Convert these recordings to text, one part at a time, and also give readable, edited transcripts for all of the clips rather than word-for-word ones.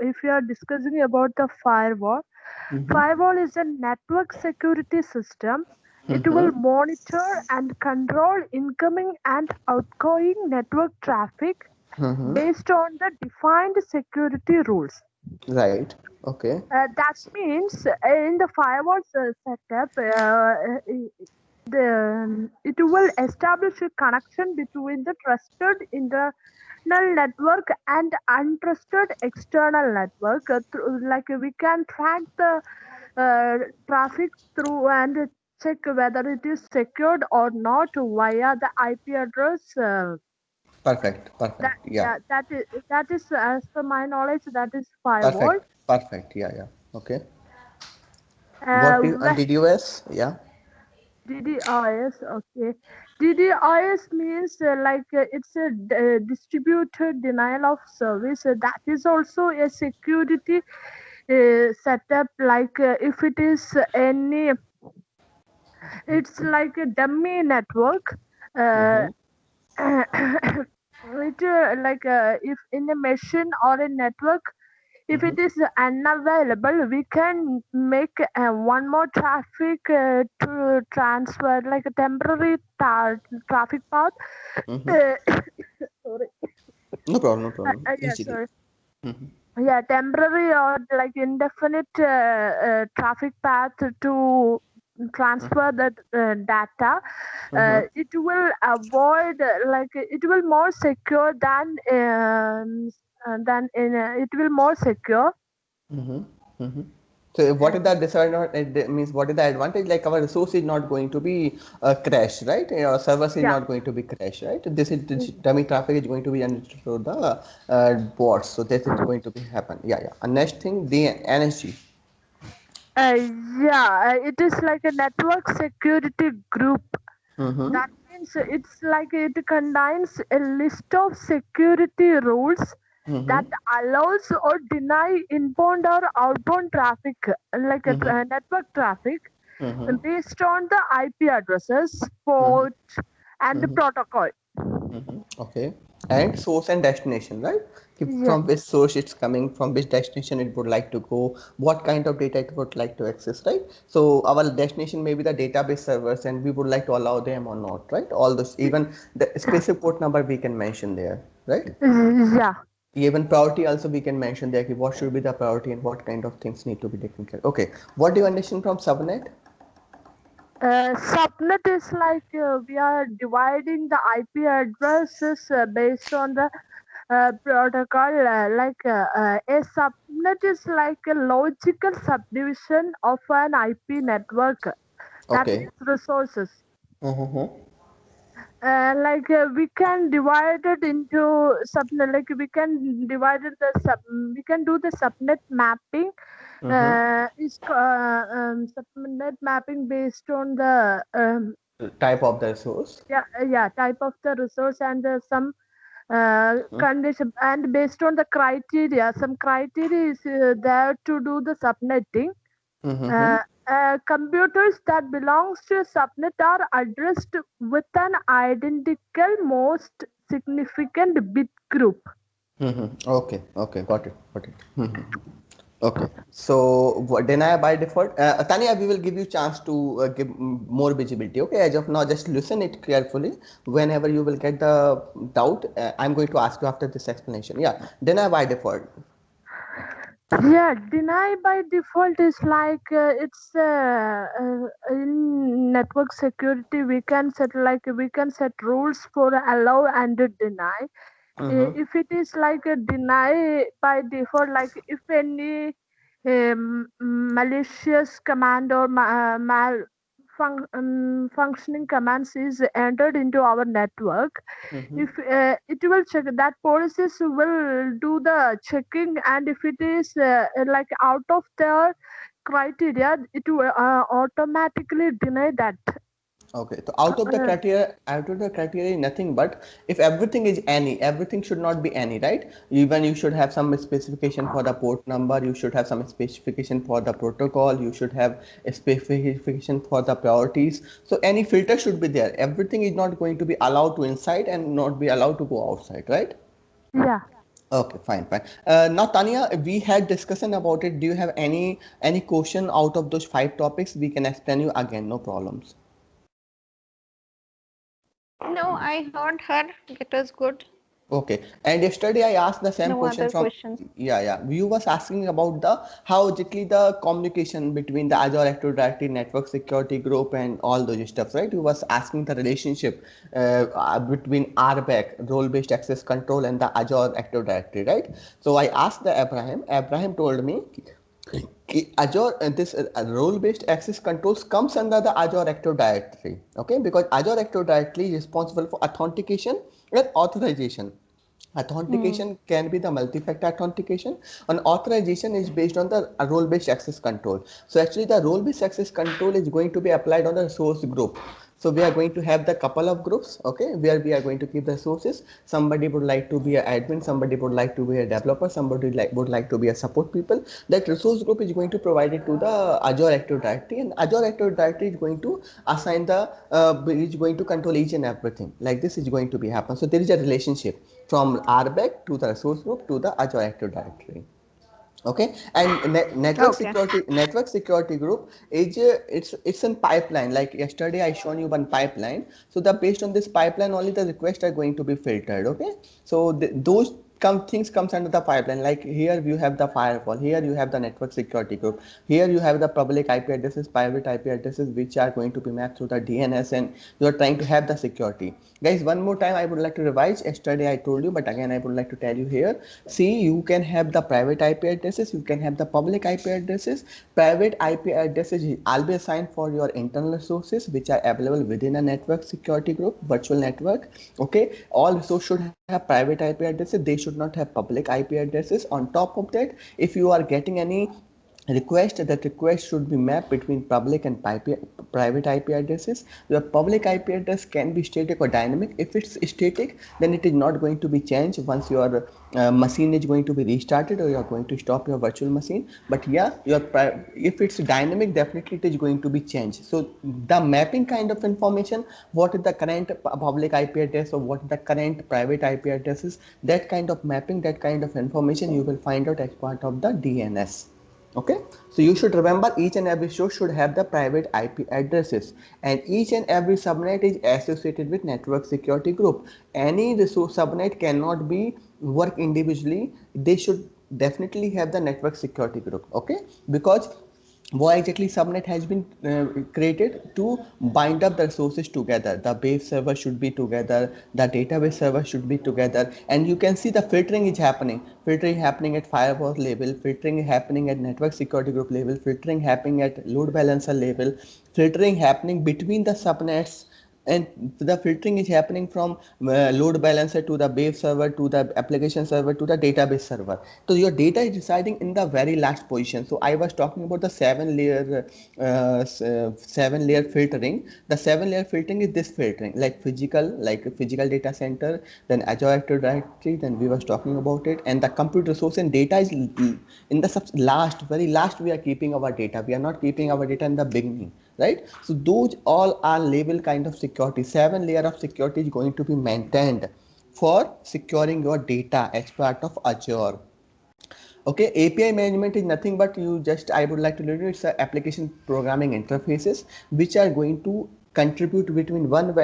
if you are discussing about the firewall, Mm-hmm. firewall is a network security system. It will Mm-hmm. monitor and control incoming and outgoing network traffic Mm-hmm. based on the defined security rules. Right. Okay. That means in the firewall setup, it will establish a connection between the trusted internal network and untrusted external network. Like we can track the traffic through and check whether it is secured or not via the IP address. Perfect. That Perfect. Yeah. yeah, that is as per my knowledge, that is firewall. Perfect. Perfect. Yeah. Yeah. Okay. What do you, Uh, DDoS? Yeah. DDoS, okay. DDoS means it's a distributed denial of service. That is also a security setup. If it is any, it's like a dummy network. Uh, Mm-hmm. if in a machine or a network, if Mm-hmm. it is unavailable, we can make one more traffic to transfer, like a temporary traffic path. Mm-hmm. Uh, sorry. No problem. No problem. Yeah, Easily. sorry. Mm-hmm. Yeah, temporary or like indefinite traffic path to transfer that data. Mm-hmm. It will avoid it will more secure than it will more secure. Mm-hmm. Mm-hmm. So what is the disadvantage? It means what is the advantage? Like our resource is not going to be crashed, right? Our servers is Yeah. not going to be crashed, right? This dummy traffic is going to be understood through the bots. So that is going to be happen. Yeah, yeah. And next thing, the NSG. Uh, it is like a network security group. Mm-hmm. That means it's like it contains a list of security rules Mm-hmm. that allows or deny inbound or outbound traffic, like a Mm-hmm. network traffic, Mm-hmm. based on the IP addresses, Mm-hmm. port, and the Mm-hmm. protocol. Mm-hmm. Okay. And source and destination, right? If Yes. from which source it's coming, from which destination it would like to go, what kind of data it would like to access, right? So our destination may be the database servers, and we would like to allow them or not, right? All this, even the specific port number we can mention there, right? Yeah. Even priority also we can mention there. What should be the priority and what kind of things need to be taken care. Okay. What do you understand from subnet? Subnet is we are dividing the IP addresses based on the protocol. A subnet is like a logical subdivision of an IP network. That Okay. means resources. Mm-hmm. We can divide it into subnet. Like we can do the subnet mapping. Mm-hmm. Subnet mapping based on the Type of the source. type of the resource and some Mm-hmm. condition, and based on the criteria, some criteria is there to do the subnetting. Mm-hmm. uh, Computers that belongs to a subnet are addressed with an identical most significant bit group. Mm-hmm. Okay, okay, got it, got it. Mm-hmm. Okay, so what, deny by default. Tanya, we will give you chance to give more visibility. Okay, as of now, just listen it carefully. Whenever you will get the doubt, I'm going to ask you after this explanation. Yeah, deny by default. Yeah, deny by default is it's in network security. We can set rules for allow and deny. Mm-hmm. If it is like a deny by default, like if any malicious command or functioning commands is entered into our network, Mm-hmm. if it will check that policies will do the checking, and if it is like out of their criteria, it will automatically deny that. Okay, so uh, out of the criteria, nothing but if everything is any, everything should not be any, right? Even you should have some specification for the port number, you should have some specification for the protocol, you should have a specification for the priorities. So any filter should be there. Everything is not going to be allowed to inside and not be allowed to go outside, right? yeah. Okay, fine, fine. Now, Tanya, we had discussion about it. Do you have any question out of those 5 topics? We can explain you again, no problems. No, I heard her. It was good. Okay. And yesterday I asked the same No question other from, questions. yeah. You was asking about the how exactly the communication between the Azure Active Directory network security group and all those stuff, right? You was asking the relationship between RBAC, role-based access control, and the Azure Active Directory, right? So I asked the Abraham. Abraham told me Azure this role-based access controls comes under the Azure Active Directory, okay? Because Azure Active Directory is responsible for authentication and authorization. Hmm. Authentication can be the multi-factor authentication, and authorization is based on the role-based access control. So actually the role-based access control is going to be applied on the source group. So we are going to have the couple of groups, okay, where we are going to keep the sources. Somebody would like to be an admin, somebody would like to be a developer, somebody would like to be a support people. That resource group is going to provide it to the Azure Active Directory, and Azure Active Directory is going to assign the is going to control each and everything. Like this is going to be happen. So there is a relationship from RBAC to the resource group to the Azure Active Directory. Okay, and Okay. network security group is it's in pipeline. Like yesterday I shown you one pipeline. So the based on this pipeline only the requests are going to be filtered. Okay, so those things comes under the pipeline. Like here you have the firewall, here you have the network security group, here you have the public IP addresses, private IP addresses, which are going to be mapped through the DNS, and you are trying to have the security. Guys, one more time I would like to revise. Yesterday I told you, but again I would like to tell you here. See, you can have the private IP addresses, you can have the public IP addresses. Private IP addresses is always assigned for your internal resources which are available within a network security group, virtual network. Okay, all resources should have private IP addresses, they should not have public IP addresses. On top of that, if you are getting any request, that request should be mapped between public and private IP addresses. The public IP address can be static or dynamic. If it's static, then it is not going to be changed once your machine is going to be restarted or you are going to stop your virtual machine. But yeah, if it's dynamic, definitely it is going to be changed. So the mapping kind of information, what is the current public IP address or what is the current private IP addresses, that kind of mapping, that kind of information you will find out as part of the DNS. Okay, so you should remember each and every source should have the private IP addresses, and each and every subnet is associated with network security group. Any resource subnet cannot be work individually, they should definitely have the network security group. Okay, because why exactly subnet has been created to bind up the resources together. The base server should be together, the database server should be together, and you can see the filtering is happening at firewall level, filtering happening at network security group level, filtering happening at load balancer level, filtering happening between the subnets, and the filtering is happening from load balancer to the base server to the application server to the database server. So your data is residing in the very last position. So I was talking about the 7 layer filtering. The 7 layer filtering is this filtering, like physical data center, then Azure Active Directory, then we was talking about it, and the computer source and data is in the very last we are keeping our data. We are not keeping our data in the beginning, right? So those all are level kind of security. 7 layer of security is going to be maintained for securing your data as part of Azure. Okay, API management is nothing but you just, I would like to learn it's application programming interfaces which are going to contribute between one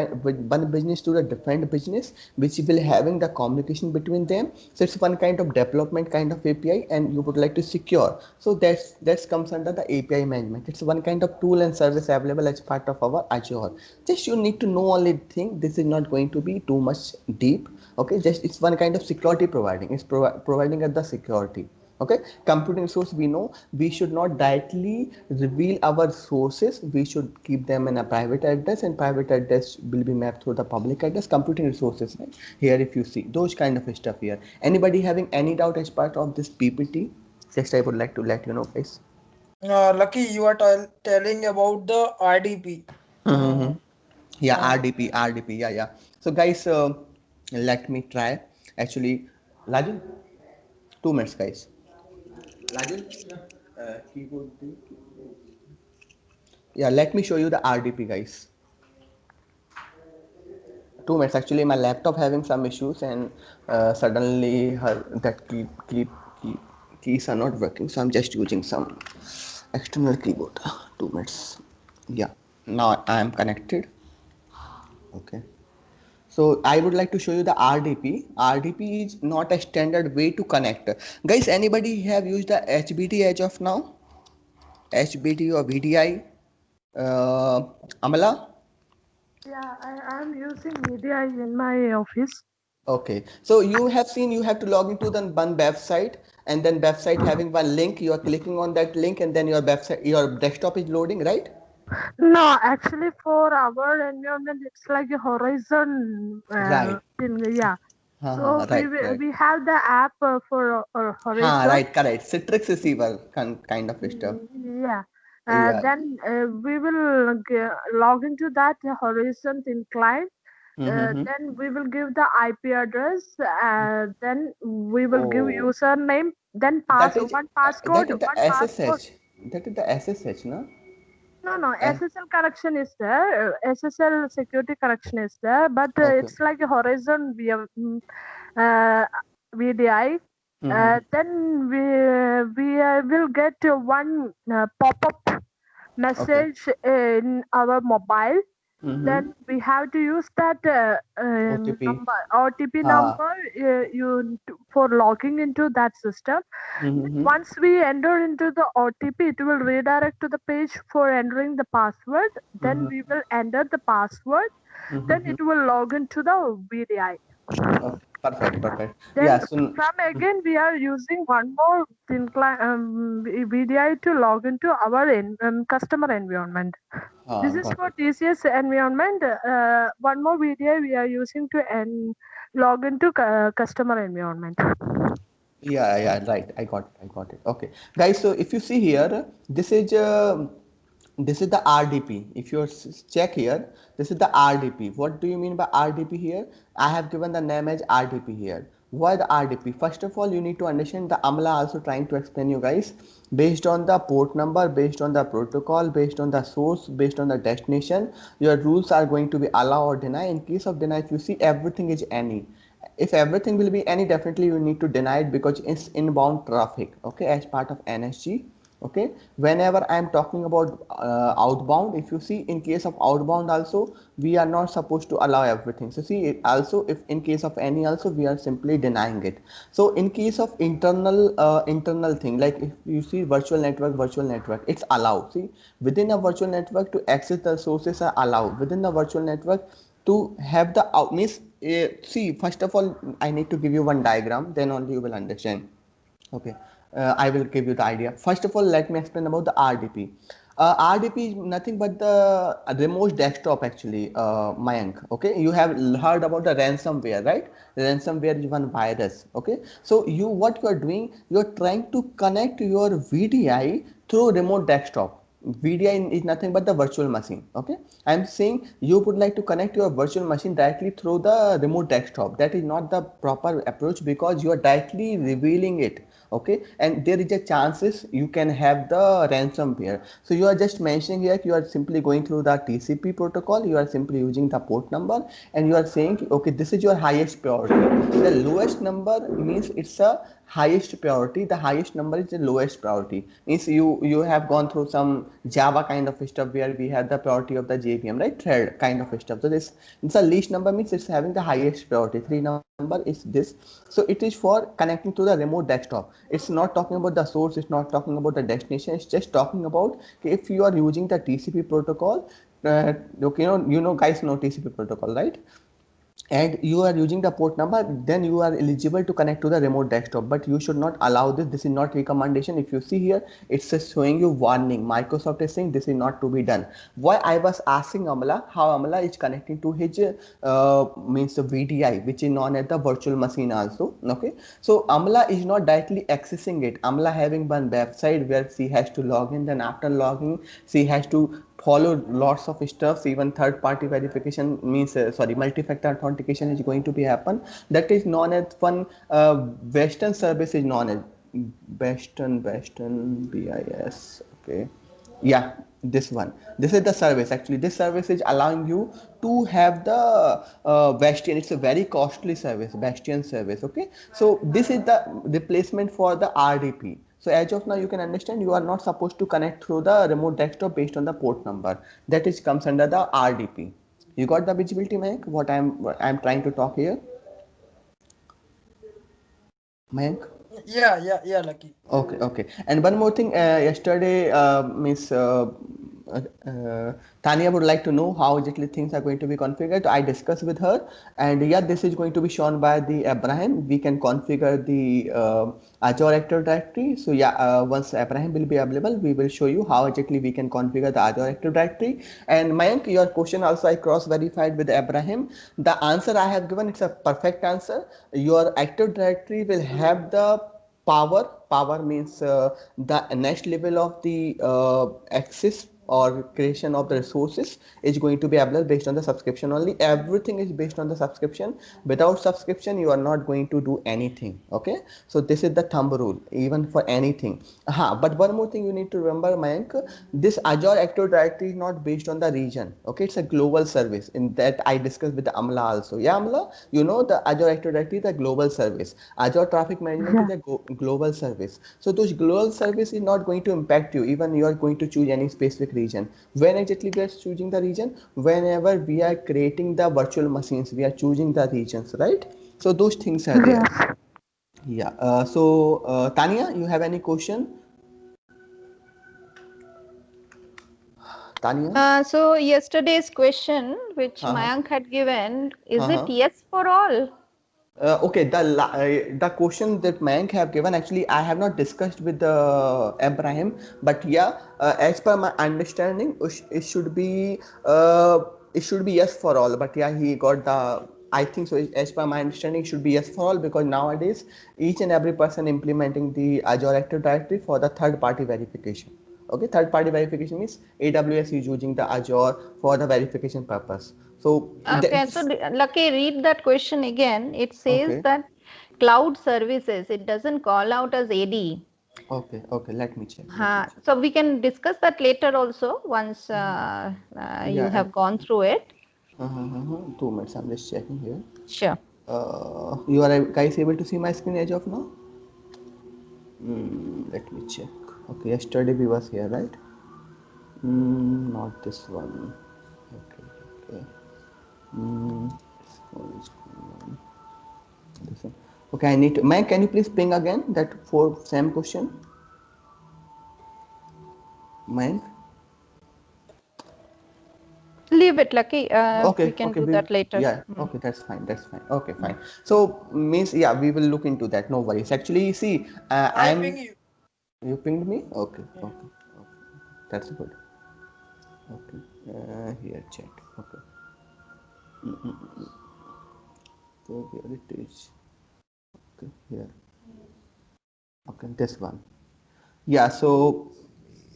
business to the different business, which will having the communication between them. So it's one kind of development kind of API, and you would like to secure. So that's comes under the API management. It's one kind of tool and service available as part of our Azure. Just you need to know only thing. This is not going to be too much deep. Okay, just it's one kind of security providing. It's providing us the security. Okay, computing source, we know we should not directly reveal our sources, we should keep them in a private address, and private address will be mapped through the public address. Computing resources, right here, if you see those kind of stuff here. Anybody having any doubt as part of this PPT, just I would like to let you know, guys. Lucky, you are telling about the RDP. Mm-hmm. Hmm. Yeah, Uh, RDP, yeah. So guys, let me try. Actually, Raju, 2 minutes, guys. Raju, keyboard. Yeah, let me show you the RDP, guys. 2 minutes. Actually, my laptop having some issues, and suddenly keys are not working. So I'm just using some external keyboard. 2 minutes. Yeah. Now I am connected. Okay. So I would like to show you the RDP. RDP is not a standard way to connect. Guys, anybody have used the HBT as of now? HBT or VDI? Amala? Yeah, I am using media in my office. Okay. So you have seen you have to log into the one website, and then website having one link. You are clicking on that link, and then your website, your desktop is loading, right? No, actually, for our environment, it's like a horizon Right. thing. Yeah. So Right, right. we have the app for horizon. Right, correct. Citrix receiver kind of stuff. Yeah. Yeah. Then we will log into that horizon thin client. Mm-hmm. Then we will give the IP address. Then we will give Oh, username. Then that is one passcode. that is the One passcode. SSH. That is the SSH, no? No. Eh, SSL connection is there. SSL security connection is there, but okay. it's like a horizon via uh, VDI. Mm-hmm. Then we will get one pop-up Okay. message in our mobile. Mm-hmm. Then we have to use that OTP. number, OTP Ha. number, for logging into that system. Mm-hmm. Once we enter into the OTP, it will redirect to the page for entering the password. Then Mm-hmm. we will enter the password. Then Mm-hmm. it will log into the VDI. Okay. Perfect. Perfect. Then Yeah. So. from again we are using one more VDI to log into our customer environment. This is Got for it. TCS environment. One more VDI we are using to log into customer environment. Yeah, yeah, right. I got it. I got it. Okay, guys. So if you see here, this is the RDP. If you check here, this is the RDP. What do you mean by RDP here? I have given the name as RDP here. Why the RDP? First of all, you need to understand the AMLA also trying to explain you guys based on the port number, based on the protocol, based on the source, based on the destination. Your rules are going to be allow or deny. In case of deny, if you see everything is any, if everything will be any, definitely you need to deny it because it's inbound traffic, okay, as part of NSG. Okay, whenever I am talking about outbound, if you see in case of outbound also we are not supposed to allow everything. So see it also, if in case of any also we are simply denying it. So in case of internal thing, like if you see virtual network, it's allowed. See, within a virtual network to access the sources are allowed. Within the virtual network to have the out means, see, first of all I need to give you one diagram, then only you will understand. Okay, I will give you the idea. First of all, let me explain about the RDP. RDP is nothing but the remote desktop actually, Mayank. Okay, you have heard about the ransomware, right? Ransomware is one virus. Okay, so what you are doing, you are trying to connect your VDI through remote desktop. VDI is nothing but the virtual machine. Okay, I'm saying you would like to connect your virtual machine directly through the remote desktop. That is not the proper approach because you are directly revealing it. Okay, and there is a chances you can have the ransomware. So you are just mentioning here you are simply going through the TCP protocol, you are simply using the port number, and you are saying okay, this is your highest priority. The lowest number means it's a highest priority, the highest number is the lowest priority. Means you have gone through some Java kind of stuff where we have the priority of the JVM, right? Thread kind of stuff. So this, it's a least number means it's having the highest priority. 3 number is this. So it is for connecting to the remote desktop. It's not talking about the source, it's not talking about the destination, it's just talking about if you are using the TCP protocol. Okay, guys know TCP protocol, right? And you are using the port number, then you are eligible to connect to the remote desktop. But you should not allow this. This is not recommendation. If you see here, it's just showing you warning. Microsoft is saying this is not to be done. Why I was asking Amala how Amala is connecting to his means the VDI, which is known as the virtual machine also. Okay, so Amala is not directly accessing it. Amala having one website where she has to log in, then after logging she has to follow lots of stuff. Even third party verification means multi-factor authentication is going to be happen. That is known as one western service is known as western BIS. Okay, Yeah, this one. This is the service. Actually, this service is allowing you to have the Bastion. It's a very costly service, Bastion service. Okay, so this is the replacement for the RDP. So as of now, you can understand you are not supposed to connect through the remote desktop based on the port number. That is comes under the RDP. You got the visibility, Mayank? What I'm trying to talk here, Mayank? Yeah, Lucky. Okay, okay. And one more thing, yesterday, Miss Tanya would like to know how exactly things are going to be configured. I discussed with her, and yeah, this is going to be shown by the Abraham. We can configure the Azure Active Directory. So yeah, once Abraham will be available, we will show you how exactly we can configure the Azure Active Directory. And Mayank, your question also I cross-verified with Abraham. The answer I have given, it's a perfect answer. Your Active Directory will have the power means the next level of the access or creation of the resources is going to be available based on the subscription only. Everything is based on the subscription. Without subscription you are not going to do anything. Okay, so this is the thumb rule even for anything. But one more thing you need to remember, Mayank, this Azure Active Directory is not based on the region. Okay, it's a global service. In that I discussed with the Amla also. Yeah, Amla, you know the Azure Active Directory is a global service. Azure Traffic Management is Yeah. a global service. So those global service is not going to impact you even you are going to choose any specific region. When exactly we are choosing the region? Whenever we are creating the virtual machines, we are choosing the regions, right? So those things are there. Yes. Yeah. Tanya, you have any question? Tanya? So yesterday's question, which Uh-huh. Mayank had given, is it Uh-huh. yes for all? Okay, the question that Mayank have given, actually I have not discussed with Abraham, but yeah, as per my understanding, it should be yes for all. But yeah, he got the, I think so. As per my understanding, it should be yes for all because nowadays each and every person implementing the Azure Active Directory for the third party verification. Okay, third party verification means AWS is using the Azure for the verification purpose. So Okay, so Lucky, read that question again. It says okay. that cloud services, it doesn't call out as AD. Okay, okay, let me check. Let me check. So we can discuss that later also once you Yeah, have gone through it. 2 minutes. I'm just checking here. Sure. You are guys able to see my screen as of now? Let me check. Okay, yesterday we was here, right? Not this one. Okay, okay. This one is going on. This one. Okay, I need to. Ma'am, can you please ping again that for same question? Ma'am? Leave it, Lucky. We Okay, can okay, do that later. yeah, okay, that's fine, that's fine. Okay, fine. So means yeah, we will look into that. No worries. Actually, see, I ping you. you pinged me. Okay, Yeah. okay, okay, that's good. Okay, here chat. Okay, so here it is. Okay, here. Okay, this one. Yeah, so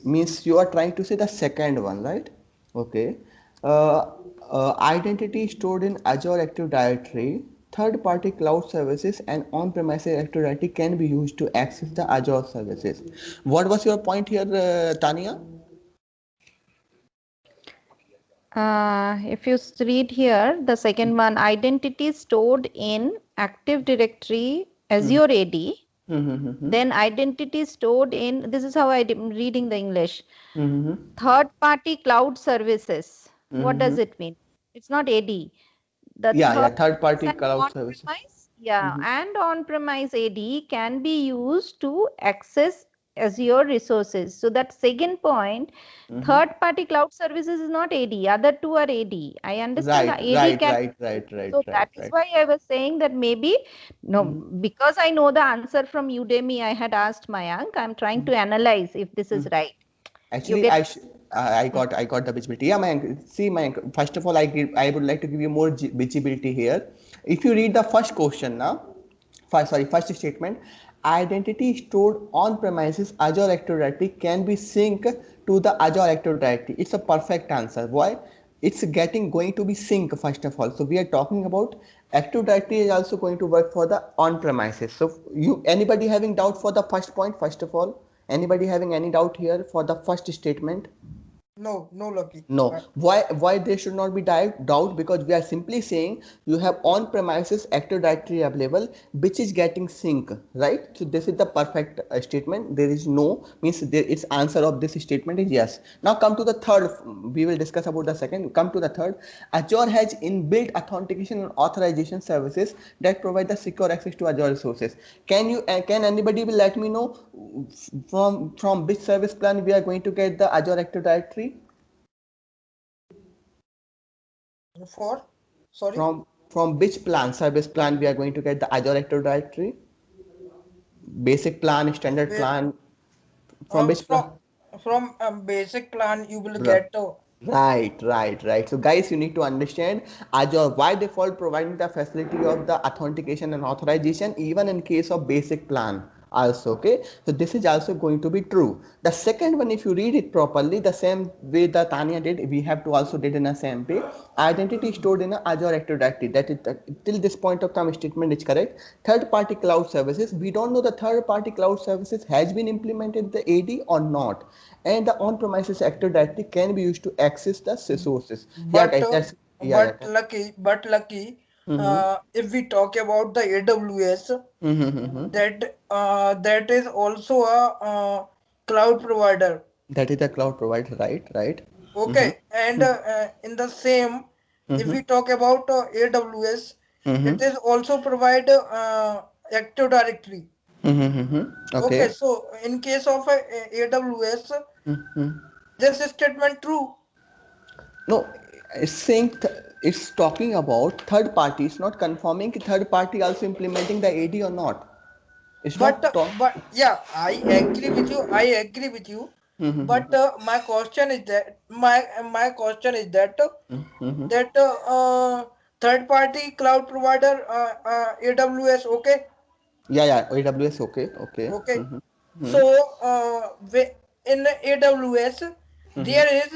means you are trying to say the second one, right? Okay. Uh, Identity stored in Azure Active Directory, third-party cloud services, and on-premises Active Directory can be used to access the Azure services. What was your point here, Tania? If you read here, the second one, identity stored in Active Directory Azure AD, then identity stored in, this is how I'm reading the English, third party cloud services. What does it mean? It's not AD. The Yeah, yeah, third third-party and cloud services. on-premise, yeah, and on-premise AD can be used to access Azure resources. So that second point, third-party cloud services is not AD. Other two are AD. I understand Right, the AD right, can. right, right, right, So right, that is right. why I was saying that maybe no, because I know the answer from Udemy. I had asked Mayank. I'm trying to analyze if this is right. You Actually, get. I got the visibility. Yeah, Mayank. See, Mayank. First of all, I would like to give you more visibility here. If you read the first question now, first statement, identity stored on premises Azure Active Directory can be synced to the Azure Active Directory. It's a perfect answer. Why? It's going to be sync first of all. So we are talking about Active Directory is also going to work for the on premises. So you anybody having doubt for the first point? First of all, Anybody having any doubt here for the first statement? No, no, Lucky. No. Why there should not be doubt? Because we are simply saying you have on-premises Active Directory available, which is getting sync, right? So this is the perfect statement. There is no means there its answer of this statement is yes. Now come to the third. We will discuss about the second. Come to the third. Azure has inbuilt authentication and authorization services that provide the secure access to Azure resources. Can anybody will let me know from which service plan we are going to get the Azure Active Directory? Sorry? From which service plan we are going to get the Azure Active Directory? Basic plan, standard Ba- plan, from which plan? From basic plan, you will get Right. So guys, you need to understand Azure by default providing the facility of the authentication and authorization even in case of basic plan also. Okay, so this is also going to be true. The second one, if you read it properly, the same way that Tanya did, we have to also did in a same way. Identity stored in a Azure Active Directory. That is till this point of time statement is correct. Third party cloud services, we don't know the third party cloud services has been implemented the AD or not, and the on-premises Active Directory can be used to access the resources. Yeah, but guys, that's yeah. lucky Mm-hmm. if we talk about the AWS, Mm-hmm. that is also a cloud provider. That is a cloud provider, right? Mm-hmm. Okay, and in the same, if Mm-hmm. we talk about AWS, it Mm-hmm. is also provide Active Directory. Mm-hmm. Okay, Okay. so in case of AWS, Mm-hmm. this statement true. No, it's saying it's talking about third party. It's not confirming third party also implementing the AD or not. It's not talk. But yeah, I agree with you. I agree with you. But Mm-hmm. my question is that my question is that Mm-hmm. third party cloud provider AWS. Okay, Yeah. AWS. Okay. okay. Mm-hmm. So in AWS Mm-hmm. there is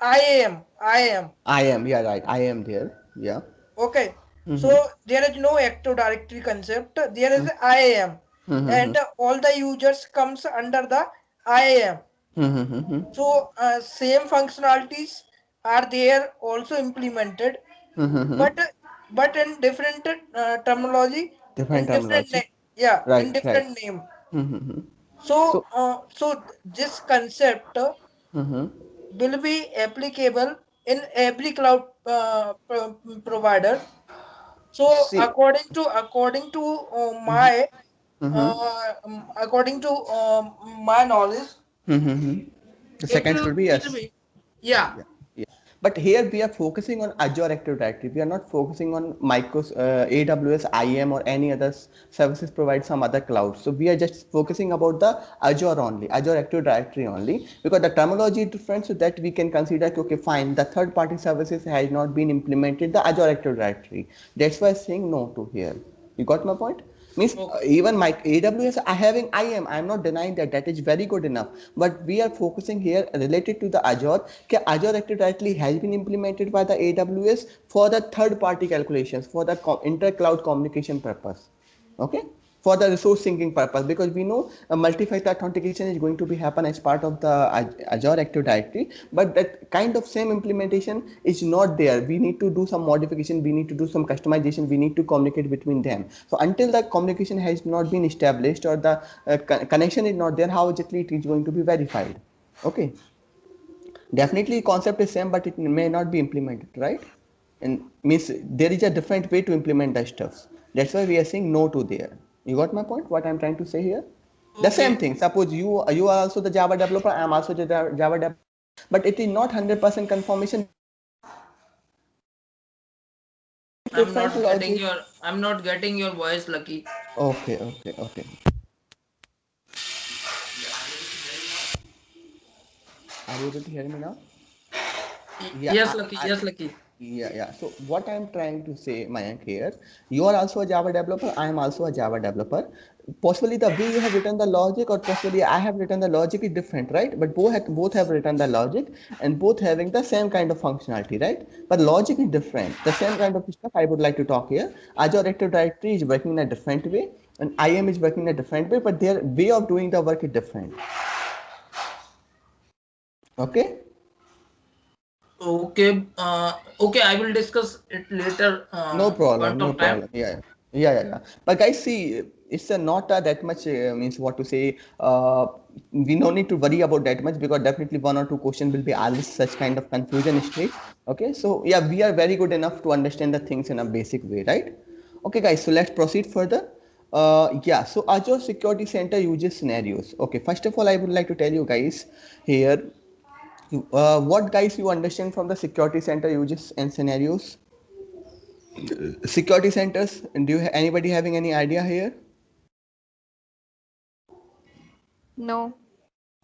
IAM. I am. Yeah, right. I am there. Yeah. Okay, so Mm-hmm. there is no Active Directory concept. There is IAM, Mm-hmm. and all the users comes under the IAM. Mm-hmm. So same functionalities are there also implemented, Mm-hmm. but in different terminology, Different in different terminology. yeah, in Right. different name. Mm-hmm. So So. this concept Mm-hmm. will be applicable in every cloud provider. So See. according to Mm-hmm. my Mm-hmm. according to my knowledge, Mm-hmm. The it second will should be it will yes. be yeah. Yeah. But here we are focusing on Azure Active Directory. We are not focusing on AWS, IAM, or any other services provide some other cloud. So we are just focusing about the Azure only, Azure Active Directory only, because the terminology is different, so that we can consider okay, fine, the third party services has not been implemented the Azure Active Directory. That's why I'm saying no to here. You got my point? Means Okay. even my AWS I having I'm not denying that that is very good enough, but we are focusing here related to the Azure. Azure Active Directory has been implemented by the AWS for the third party calculations for the inter cloud communication purpose. Okay, for the resource syncing purpose, because we know a multi-factor authentication is going to be happen as part of the Azure Active Directory, but that kind of same implementation is not there. We need to do some modification, we need to do some customization, we need to communicate between them. So until the communication has not been established or the connection is not there, how exactly it is going to be verified? Okay, definitely concept is same, but it may not be implemented, right? And means there is a different way to implement that stuff. That's why we are saying no to there. You got my point? What I'm trying to say here? The same Okay. thing. Suppose you are also the Java developer. I am also the Java developer. But it is not 100% confirmation. Different logic. I'm not getting your voice, Lucky. Okay. Are you able to hear me now? Yeah, Yes, Lucky. Yes, Lucky. yeah. So what I'm trying to say, Mayank, here, you are also a Java developer. I am also a Java developer. Possibly the way you have written the logic, or possibly I have written the logic is different, right? But both have written the logic, and both having the same kind of functionality, right? But logic is different. The same kind of stuff I would like to talk here. Azure Active Directory is working in a different way. and IAM is working in a different way, but their way of doing the work is different. Okay. Okay. Okay. I will discuss it later. No problem, Point no of time. problem. Yeah. But guys, see, it's not that much means what to say. We no need to worry about that much because definitely one or two questions will be always such kind of confusion state. Okay, so yeah, we are very good enough to understand the things in a basic way, right? Okay, guys, so let's proceed further. Yeah, so Azure Security Center uses scenarios. Okay, first of all, I would like to tell you guys here what guys you understand from the security center uses and scenarios. Security centers, do you anybody having any idea here? No.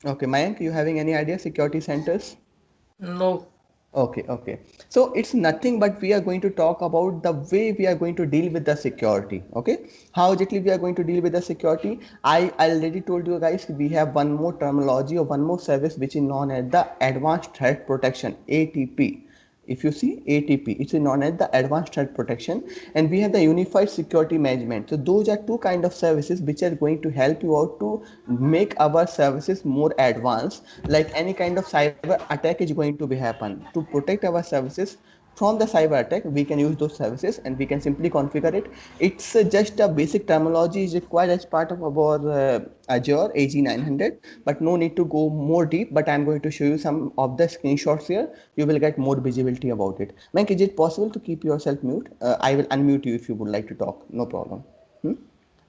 Okay, Mayank, you having any idea security centers? No. Okay. So it's nothing but we are going to talk about the way we are going to deal with the security. Okay, how exactly we are going to deal with the security? I already told you guys we have one more terminology or one more service which is known as the Advanced Threat Protection (ATP). If you see ATP, it's known as the Advanced Threat Protection, and we have the Unified Security Management. So those are two kind of services which are going to help you out to make our services more advanced. Like any kind of cyber attack is going to be happen. To protect our services from the cyber attack, we can use those services and we can simply configure it. It's just a basic terminology is required as part of our Azure AZ900, but no need to go more deep. But I'm going to show you some of the screenshots here. You will get more visibility about it. Mank, is it possible to keep yourself mute? I will unmute you if you would like to talk. No problem. Hmm?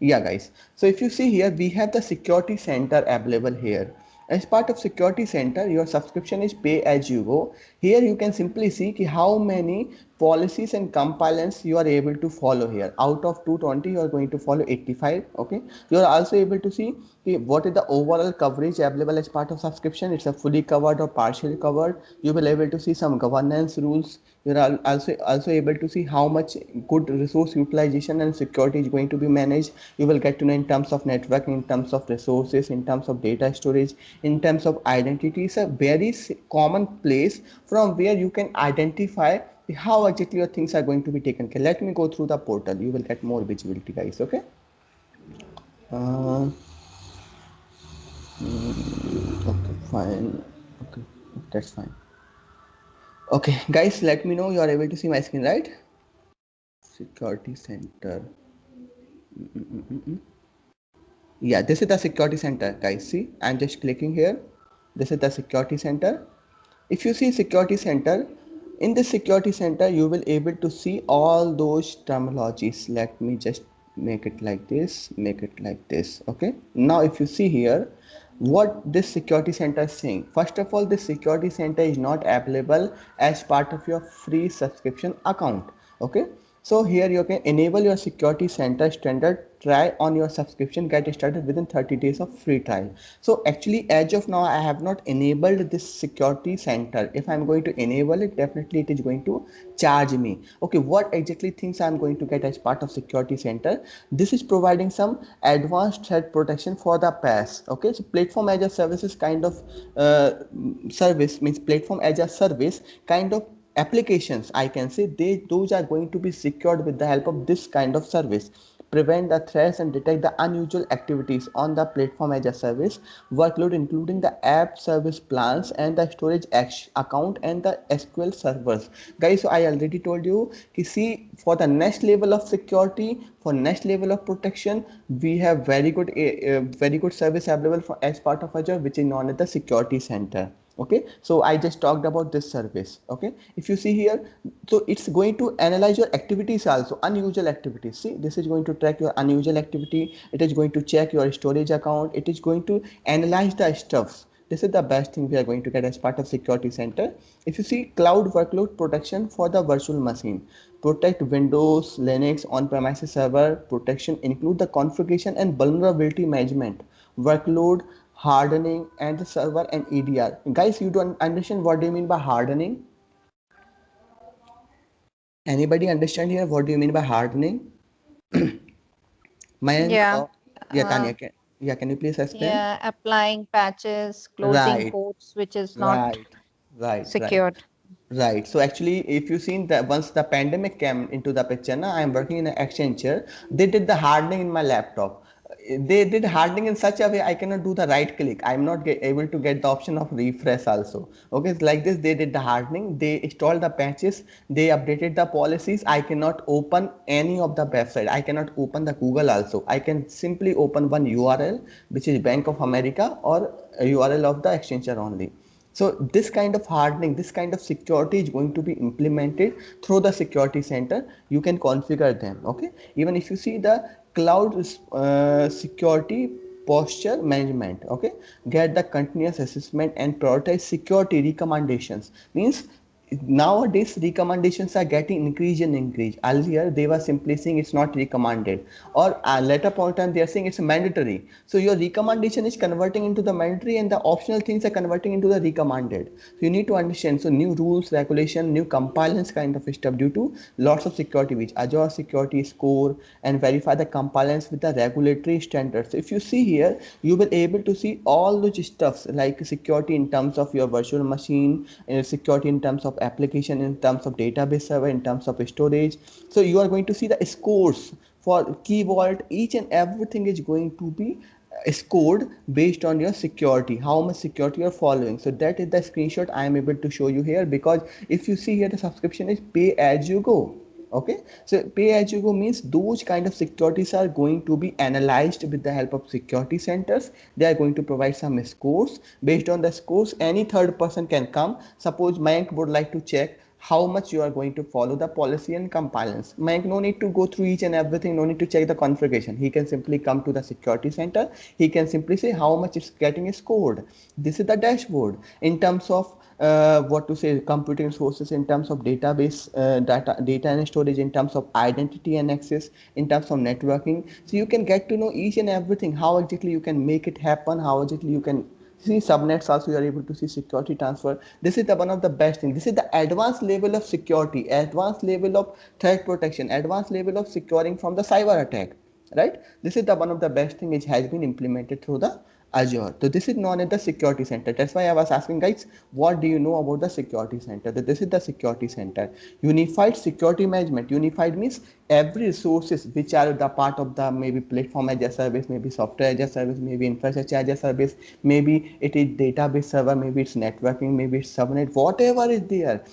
Yeah, guys. So if you see here, we have the security center available here. As part of security center, your subscription is pay as you go. Here you can simply see how many policies and compliance you are able to follow here. Out of 220, you are going to follow 85. Okay. You are also able to see what is the overall coverage available as part of subscription. It's a fully covered or partially covered. You will able to see some governance rules. You are also able to see how much good resource utilization and security is going to be managed. You will get to know in terms of network, in terms of resources, in terms of data storage, in terms of identity. It's a very common place from where you can identify how exactly your things are going to be taken care. Let me go through the portal. You will get more visibility, guys. Okay. Uh, okay, fine. Okay, that's fine. Okay, guys, let me know you are able to see my screen, right? Security center. Yeah, this is the security center, guys. See, I'm just clicking here. This is the security center. If you see security center, in the security center, you will able to see all those terminologies. Let me just make it like this, make it like this. Okay. Now, if you see here, what this security center is saying. First of all, this security center is not available as part of your free subscription account. Okay. So here you can enable your security center standard try on your subscription, get started within 30 days of free trial. So actually as of now I have not enabled this security center. If I'm going to enable it, definitely it is going to charge me. Okay, what exactly things I'm going to get as part of security center? This is providing some advanced threat protection for the PaaS. Okay, so platform as a services kind of service means platform as a service kind of applications, I can say those are going to be secured with the help of this kind of service. Prevent the threats and detect the unusual activities on the platform as a service workload, including the app service plans and the storage account and the SQL servers. Guys, so I already told you see, for the next level of security, for next level of protection, we have very good service available for as part of Azure, which is known as the security center. Okay, so I just talked about this service. Okay, if you see here, so it's going to analyze your activities, also unusual activities. See, this is going to track your unusual activity. It is going to check your storage account. It is going to analyze the stuffs. This is the best thing we are going to get as part of security center. If you see cloud workload protection for the virtual machine, protect Windows, Linux, on-premises server protection, include the configuration and vulnerability management, workload hardening and the server and EDR. Guys, you don't understand what do you mean by hardening? Anybody understand here what do you mean by hardening? Mayank Yeah. or yeah, Tanya, can you please explain? Yeah, applying patches, closing Right, ports which is not right, right, right. secured. Right. So actually, if you seen that once the pandemic came into the picture, now I'm working in an Accenture. They did the hardening in my laptop. They did hardening in such a way I cannot do the right click. I'm not able to get the option of refresh also. Okay, it's like this. They did the hardening. They installed the patches. They updated the policies. I cannot open any of the website. I cannot open the Google also. I can simply open one URL, which is Bank of America or a URL of the Accenture only. So this kind of hardening, this kind of security is going to be implemented through the security center. You can configure them. Okay. Even if you see the cloud security posture management, okay, get the continuous assessment and prioritize security recommendations. Means nowadays recommendations are getting increase. Earlier they were simply saying it's not recommended, or at later point time they are saying it's mandatory. So your recommendation is converting into the mandatory and the optional things are converting into the recommended. So you need to understand. So new rules, regulation, new compliance kind of stuff due to lots of security which Azure security score and verify the compliance with the regulatory standards. So if you see here, you will able to see all those stuffs like security in terms of your virtual machine, security in terms of application, in terms of database server, in terms of storage. So you are going to see the scores for Key Vault. Each and everything is going to be scored based on your security, how much security you're following. So that is the screenshot I am able to show you here, because if you see here the subscription is pay as you go. Okay, so pay as you go means those kind of securities are going to be analyzed with the help of security centers. They are going to provide some scores. Based on the scores, any third person can come. Suppose Mayank would like to check how much you are going to follow the policy and compliance. Mayank no need to go through each and everything, no need to check the configuration. He can simply come to the security center. He can simply say how much it's getting scored. This is the dashboard in terms of what to say, computing sources, in terms of database data and storage, in terms of identity and access, in terms of networking. So you can get to know each and everything, how exactly you can make it happen, how exactly you can see subnets. Also you are able to see security transfer. This is the one of the best thing. This is the advanced level of security, advanced level of threat protection, advanced level of securing from the cyber attack, right? This is the one of the best thing which has been implemented through the Azure. So this is known as the security center. That's why I was asking guys, what do you know about the security center? That this is the security center. Unified security management. Unified means every resources which are the part of the maybe platform as a service, maybe software as a service, maybe infrastructure as a service, maybe it is database server, maybe it's networking, maybe it's subnet, whatever is there,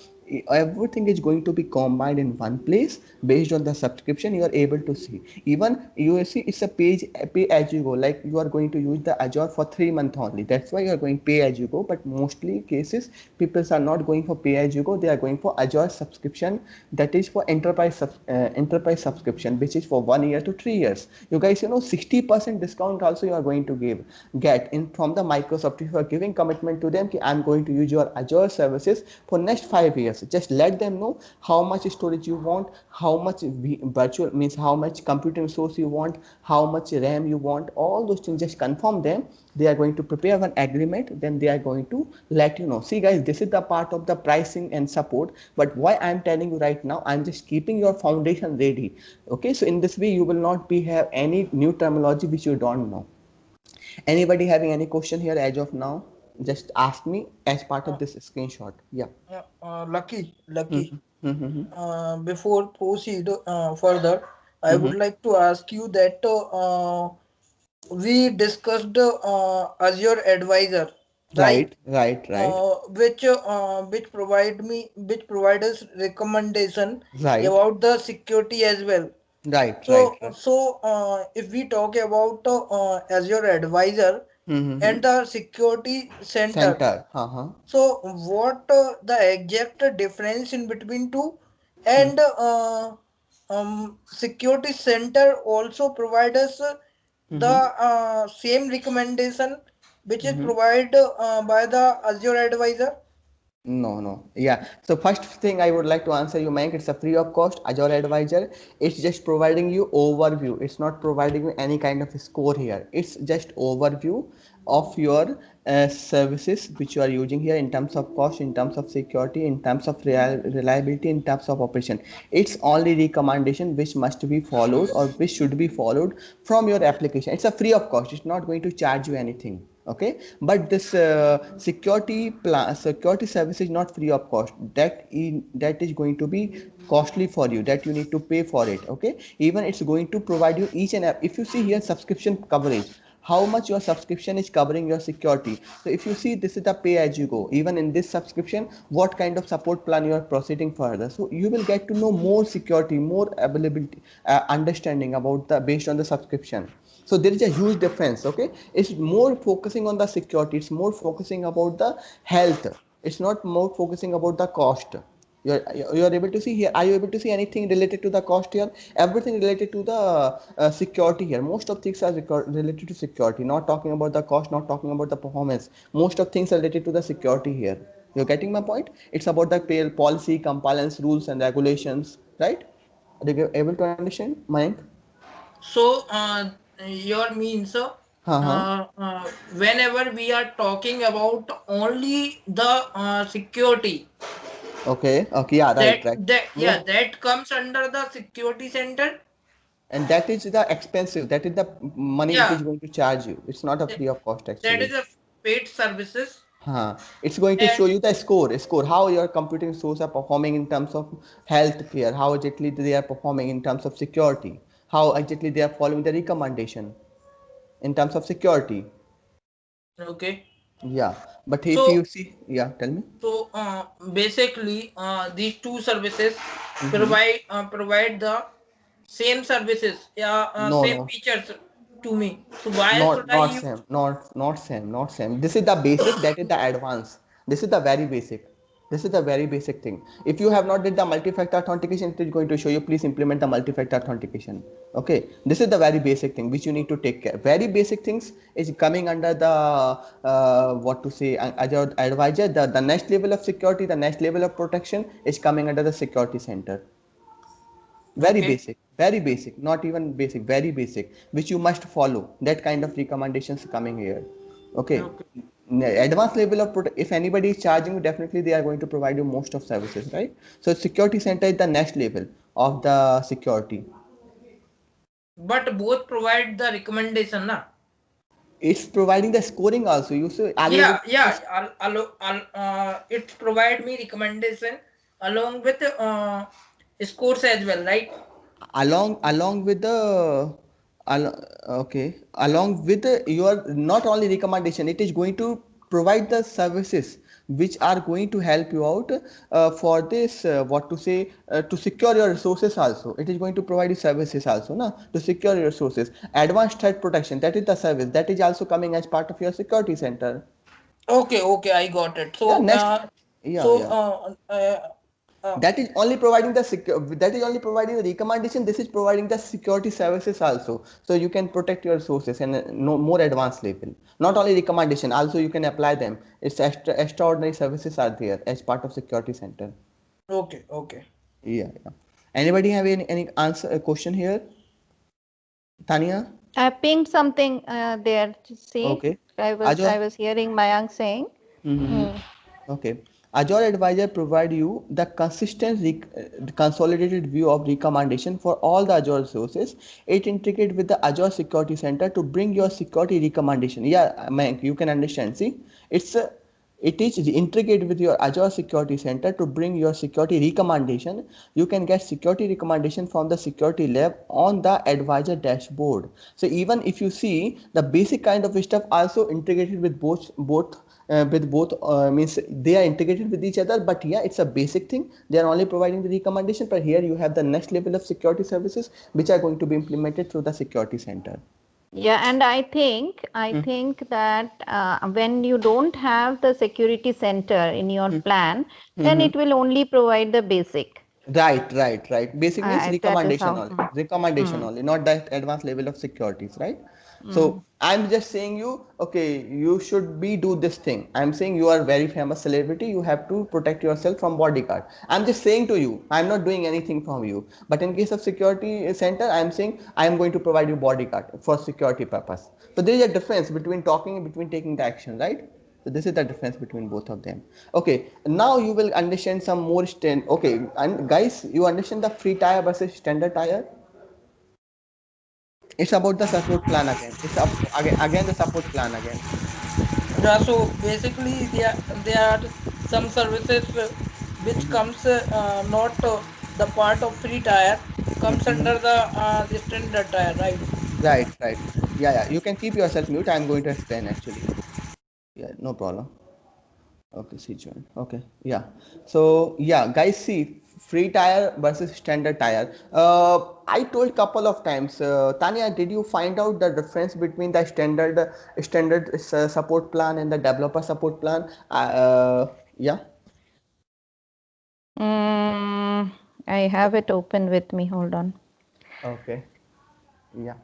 everything is going to be combined in one place. Based on the subscription you are able to see. Even you will see it's a pay as you go, like you are going to use the Azure for 3 months only. That's why you are going pay as you go. But mostly cases people are not going for pay as you go, they are going for Azure subscription, that is for enterprise subscription, which is for 1 year to 3 years. You guys, 60% discount also you are going to get in from the Microsoft. If you are giving commitment to them, I'm going to use your Azure services for next 5 years. Just let them know how much storage you want, how much virtual means how much computing resource you want, how much RAM you want, all those things. Just confirm them. They are going to prepare an agreement, then they are going to let you know. See guys, this is the part of the pricing and support. But why I'm telling you right now, I'm just keeping your foundation ready. Okay, so in this way you will not be have any new terminology which you don't know. Anybody having any question here as of now? Just ask me as part of this screenshot. Yeah. Lucky. Mm-hmm. Before proceed further, I would like to ask you that we discussed Azure Advisor, right? Right. Which provide us recommendation Right. about the security as well. Right. So if we talk about Azure Advisor Mm-hmm. and the security center, Center. Uh-huh. so what the exact difference in between two, and security center also provide us the Mm-hmm. same recommendation which is Mm-hmm. provided by the Azure Advisor? No. Yeah. So first thing I would like to answer you, Mike, it's a free of cost Azure Advisor. It's just providing you overview. It's not providing you any kind of score here. It's just overview of your services which you are using here in terms of cost, in terms of security, in terms of reliability, in terms of operation. It's only recommendation which must be followed or which should be followed from your application. It's a free of cost. It's not going to charge you anything. Okay, but this security service is not free of cost. That is going to be costly for you, that you need to pay for it. Okay, even it's going to provide you each and if you see here subscription coverage, how much your subscription is covering your security. So if you see, this is the pay as you go. Even in this subscription, what kind of support plan you are proceeding further, so you will get to know more security, more availability, understanding about the based on the subscription. So there is a huge difference. Okay, it's more focusing on the security, it's more focusing about the health, it's not more focusing about the cost. You're able to see here, are you able to see anything related to the cost here? Everything related to the security here. Most of things are related to security, not talking about the cost, not talking about the performance. Most of things are related to the security here. You're getting my point? It's about the policy, compliance, rules and regulations, right? Are you able to understand, Mayank? So, your means, Uh-huh. whenever we are talking about only the security, Okay, okay, yeah, right, right. yeah, No, that comes under the security center. and that is the expensive, that is the money it Yeah, is going to charge you. It's not a th- free of cost that actually. is a paid services. It's going to And show you the score, how your computing stores are performing in terms of healthcare, how exactly they are performing in terms of security, how exactly they are following the recommendation in terms of security. okay, Yeah, but if so you see, yeah, tell me. so basically, these two services Mm-hmm. provide the same services, yeah, No, same no. features to me. So why should Not I not use? same, not same. This is the basic, that is the advanced. This is the very basic. This is the very basic thing. If you have not did the multi-factor authentication, it is going to show you please implement the multi-factor authentication. Okay, this is the very basic thing which you need to take care. Very basic things is coming under the what to say, Azure Advisor. The next level of security, the next level of protection is coming under the security center. Okay, Very basic, not even basic, very basic, which you must follow. That kind of recommendations coming here. Okay. okay, Advanced level of if anybody is charging you, definitely they are going to provide you most of services, right? So security center is the next level of the security. but both provide the recommendation, na? It's providing the scoring also. You say, are you able Yeah, to see yeah. this? It provide me recommendation along with scores as well, right? Along with the okay, along with your not only recommendation, it is going to provide the services which are going to help you out for this what to say, to secure your resources also. It is going to provide you services also, na, to secure your resources. Advanced threat protection, that is the service that is also coming as part of your security center. Okay, okay, I got it. Yeah, So, next. Yeah, yeah. uh, That is only providing the that is only providing the recommendation. This is providing the security services also, so you can protect your sources and no more advanced level. Not only recommendation, also you can apply them. It's extraordinary services are there as part of security center. okay, okay. Yeah, yeah. Anybody have any answer a question here, Tania? I pinged something there to see. Okay. I Ajo. was hearing Mayank saying. Mm-hmm. Hmm. Okay. Azure Advisor provide you the consistent consolidated view of recommendation for all the Azure sources. It integrate with the Azure Security Center to bring your security recommendation. Yeah, Mayank, you can understand. See, it's it is integrated with your Azure Security Center to bring your security recommendation. You can get security recommendation from the security lab on the advisor dashboard. So even if you see the basic kind of stuff also integrated with both means they are integrated with each other, but yeah, it's a basic thing. They are only providing the recommendation, but here you have the next level of security services which are going to be implemented through the security center. Yeah, and I think that when you don't have the security center in your plan, then Mm-hmm. it will only provide the basic. Right. Basic means That is recommendation how. only. Hmm. Recommendation Hmm. only, not that advanced level of securities, right? Hmm. So I'm just saying you, okay, you should be do this thing. I'm saying you are very famous celebrity. You have to protect yourself from bodyguard. I'm just saying to you, I'm not doing anything from you. But in case of security center, I'm saying I am going to provide you bodyguard for security purpose. So there is a difference between talking and between taking the action, right? So this is the difference between both of them. Okay, now you will understand some more okay, and guys, you understand the free tire versus standard tire? It's about the support plan again. It's again the support plan again. Yeah, so basically there are some services which comes not the part of free tier, comes under the standard tier, right? Right, right. Yeah, yeah. You can keep yourself mute. I'm going to explain actually. Yeah, no problem. Okay, see join. Okay, yeah. So yeah, guys, see free tire versus standard tire. I told couple of times. Tanya, did you find out the difference between the standard support plan and the developer support plan? Yeah. Mm, I have it open with me. Hold on. Okay. Yeah.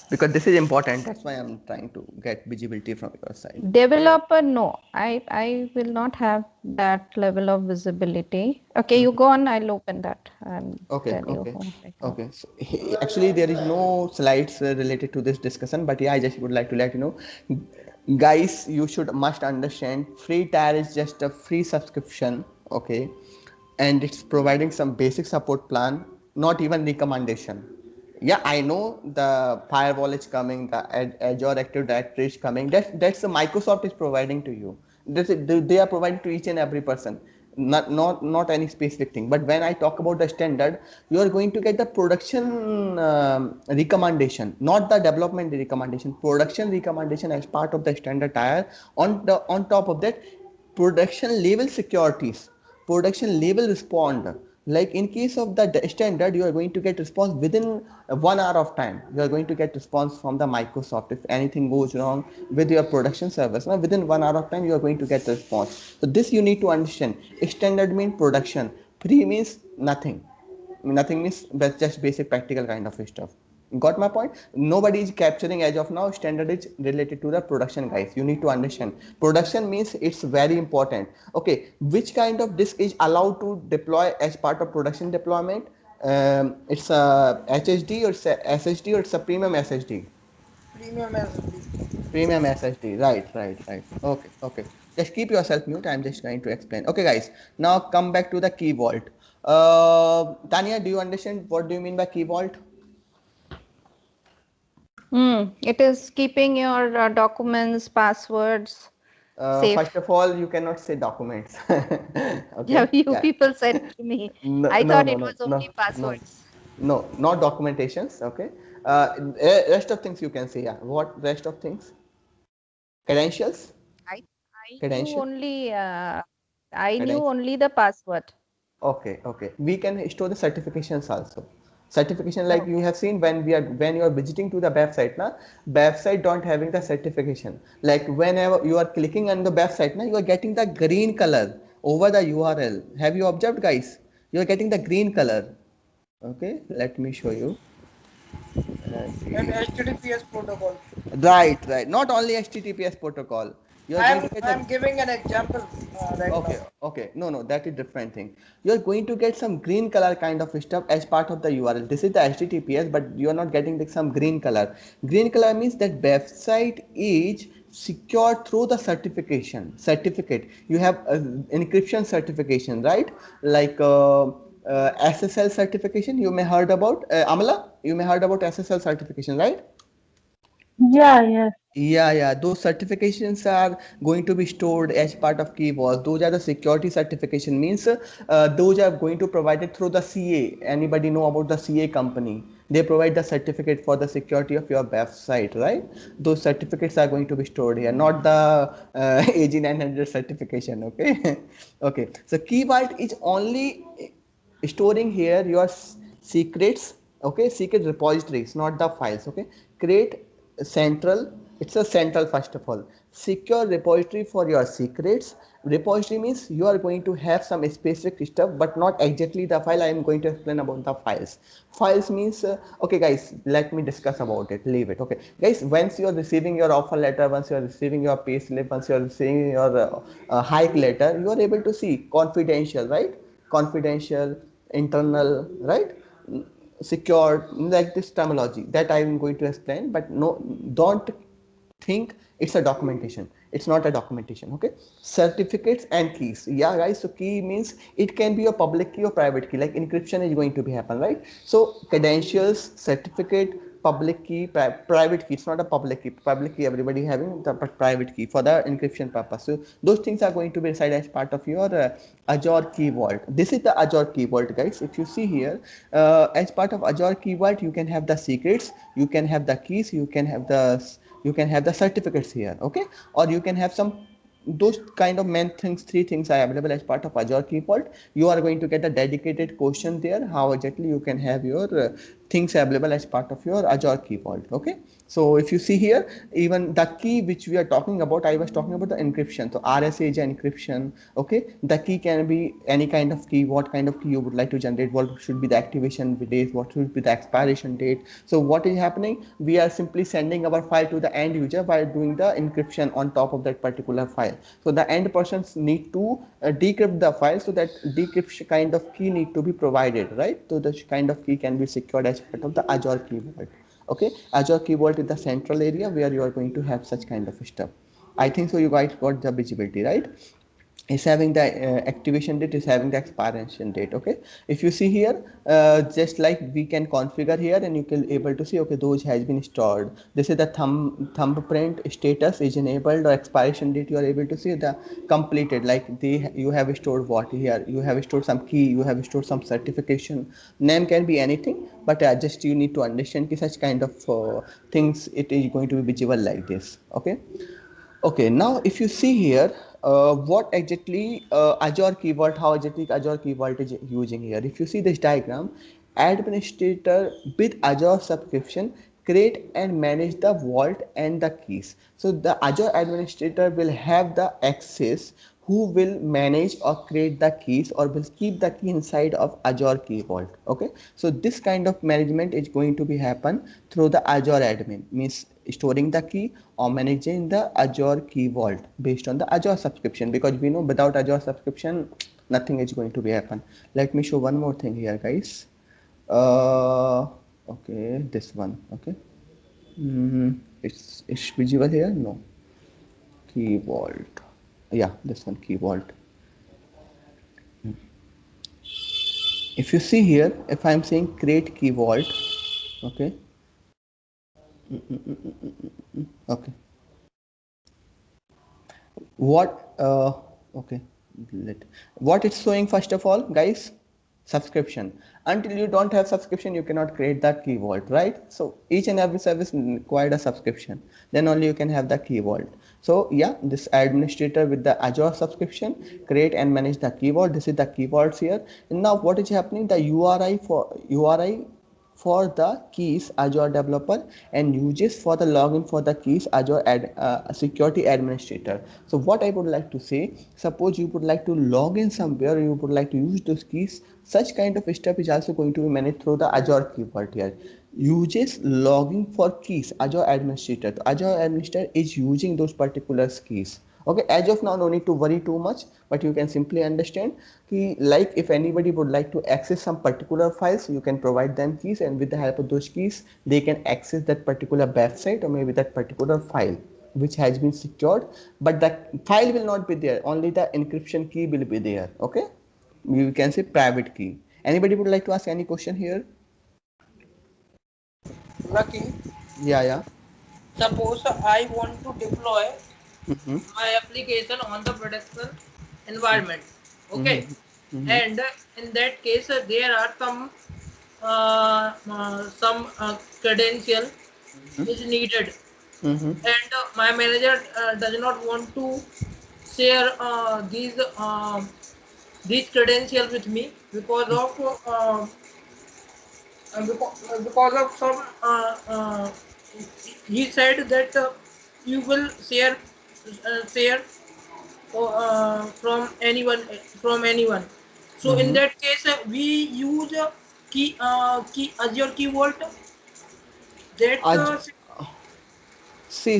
Because this is important. That's why I'm trying to get visibility from your side. Developer, no. I will not have that level of visibility. Okay, you go on. I'll open that and Okay, tell you okay, what I have. okay. So, actually, there is no slides related to this discussion, but yeah, I just would like to let you know, guys, you should must understand, free tier is just a free subscription, okay, and it's providing some basic support plan, not even recommendation. Yeah, I know the firewall is coming, the Azure Active Directory is coming. That's the Microsoft is providing to you. They are providing to each and every person, not any specific thing. But when I talk about the standard, you are going to get the production recommendation, not the development recommendation. Production recommendation as part of the standard tier. On top of that, production level securities, production level respond. Like in case of the standard, you are going to get response within 1 hour of time. You are going to get response from the Microsoft if anything goes wrong with your production service. Now within 1 hour of time, you are going to get response. So this you need to understand. Standard means production, free means nothing. Nothing means that's just basic practical kind of stuff. Got my point? Nobody is capturing as of now. Standard is related to the production, guys. You need to understand. Production means it's very important. Okay, which kind of disk is allowed to deploy as part of production deployment? It's a HSD or it's a SSD or it's a premium SSD. Premium SSD. Premium SSD. Right, right, right. Okay, okay. Just keep yourself mute. I'm just going to explain. Okay, guys. Now come back to the key vault. Tanya, do you understand what do you mean by key vault? It is keeping your documents, passwords safe. First of all, you cannot say documents. Yeah, Okay. you Yeah. people said to me. No, I no, thought no, it no, was no, only no, passwords. no, not documentations. Okay. Rest of things you can say. Yeah. What rest of things? Credentials. I knew Credential. only I knew Credential. only the password. Okay, okay. We can store the certifications also. Certification like you Okay. have seen when you are visiting to the website, na website don't having the certification. Like whenever you are clicking on the website, na you are getting the green color over the URL. Have you observed, guys? You are getting the green color. Okay, let me show you. And HTTPS protocol. Right, right. Not only HTTPS protocol. You are going to get the I'm giving an example right now. okay, okay. No, no, that is different thing. You're going to get some green color kind of stuff as part of the URL. This is the HTTPS, but you're not getting like some green color. Green color means that website is secure through the certificate. You have encryption certification, right? Like SSL certification. You may heard about Amala. You may heard about SSL certification, right? Yeah, yes. Yeah, yeah. Those certifications are going to be stored as part of key vault. Those are the security certification means those are going to provide it through the CA. Anybody know about the CA company? They provide the certificate for the security of your website, right? Those certificates are going to be stored here, not the AG900 certification. Okay, okay. So key vault is only storing here your secrets, okay, secret repositories, not the files. Okay, create central, it's a central first of all secure repository for your secrets. Repository means you are going to have some specific stuff but not exactly the file. I am going to explain about the files. Files means okay guys, let me discuss about it, leave it. Okay guys, once you are receiving your offer letter, once you are receiving your pay slip, once you are receiving your hike letter, you are able to see confidential, right? Confidential, internal, right? Secured, like this terminology that I am going to explain. But no, don't think it's a documentation. It's not a documentation. Okay, certificates and keys. Yeah guys, so key means it can be a public key or private key. Like encryption is going to be happen, right? So credentials, certificate, public key, private key. It's not a public key. Public key everybody having, the private key for the encryption purpose. So those things are going to be inside as part of your Azure Key Vault. This is the Azure Key Vault, guys. If you see here, as part of Azure Key Vault, you can have the secrets, you can have the keys, you can have the certificates here, okay, or you can have some those kind of main things. Three things are available as part of Azure Key Vault. You are going to get a dedicated question there, how exactly you can have your things available as part of your Azure Key Vault. Okay, so if you see here, even the key which we are talking about, I was talking about the encryption. So RSA is encryption. Okay, the key can be any kind of key. What kind of key you would like to generate, what should be the activation date, what should be the expiration date. So what is happening, we are simply sending our file to the end user by doing the encryption on top of that particular file. So the end persons need to decrypt the file, so that decryption kind of key need to be provided, right? So this kind of key can be secured as part of the Azure Key Vault. Okay, Azure Key Vault is the central area where you are going to have such kind of stuff. I think so you guys got the visibility, right? Is having the activation date, is having the expiration date. Okay, if you see here, just like we can configure here, and you can able to see, okay, those has been stored. This is the thumbprint status is enabled, or expiration date you are able to see the completed, like you have stored what here, you have stored some key, you have stored some certification. Name can be anything, but just you need to understand such kind of things, it is going to be visible like this. Okay. Okay, now if you see here, what exactly Azure Key Vault, how exactly Azure Key Vault is using here. If you see this diagram, administrator with Azure subscription create and manage the vault and the keys. So the Azure administrator will have the access, who will manage or create the keys, or will keep the key inside of Azure Key Vault. Okay, so this kind of management is going to be happen through the Azure admin, means storing the key or managing the Azure Key Vault based on the Azure subscription, because we know without Azure subscription nothing is going to be happen. Let me show one more thing here, guys. Okay, this one. Okay, it's visible here. No, Key Vault. Yeah, this one, Key Vault. If you see here, if I'm saying create Key Vault, okay, okay, what okay, what it's showing, first of all, guys, subscription. Until you don't have subscription, you cannot create that Key Vault, right? So each and every service required a subscription, then only you can have the Key Vault. So yeah, this administrator with the Azure subscription create and manage the Key Vault. This is the Key Vaults here. And now what is happening, the URI for the keys Azure developer, and uses for the login for the keys Azure security administrator. So what I would like to say, suppose you would like to log in somewhere, you would like to use those keys, such kind of stuff is also going to be managed through the Azure Key Vault here. Uses logging for keys Azure administrator. The Azure administrator is using those particular keys. Okay, as of now, no need to worry too much, but you can simply understand ki, like if anybody would like to access some particular files, you can provide them keys, and with the help of those keys, they can access that particular website or maybe that particular file which has been secured, but that file will not be there, only the encryption key will be there. Okay, you can say private key. Anybody would like to ask any question here? Lucky. Yeah. Suppose I want to deploy my application on the production environment. Okay, and in that case, there are some credential is needed, and my manager does not want to share these credentials with me because of some he said that you will share from anyone. So in that case, we use Azure Key Vault. That See.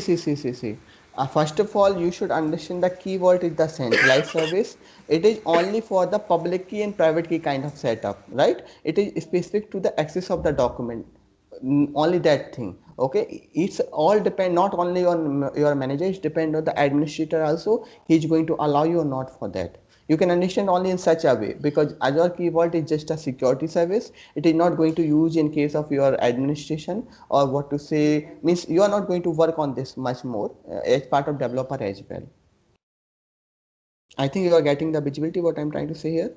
First of all, you should understand the Key Vault is the centralized service. It is only for the public key and private key kind of setup, right? It is specific to the access of the document. Only that thing. Okay, it's all depend not only on your manager, it depend on the administrator also. He's going to allow you or not for that. You can understand only in such a way, because Azure Key Vault is just a security service. It is not going to use in case of your administration, or what to say, means you are not going to work on this much more as part of developer as well. I think you are getting the visibility what I'm trying to say here.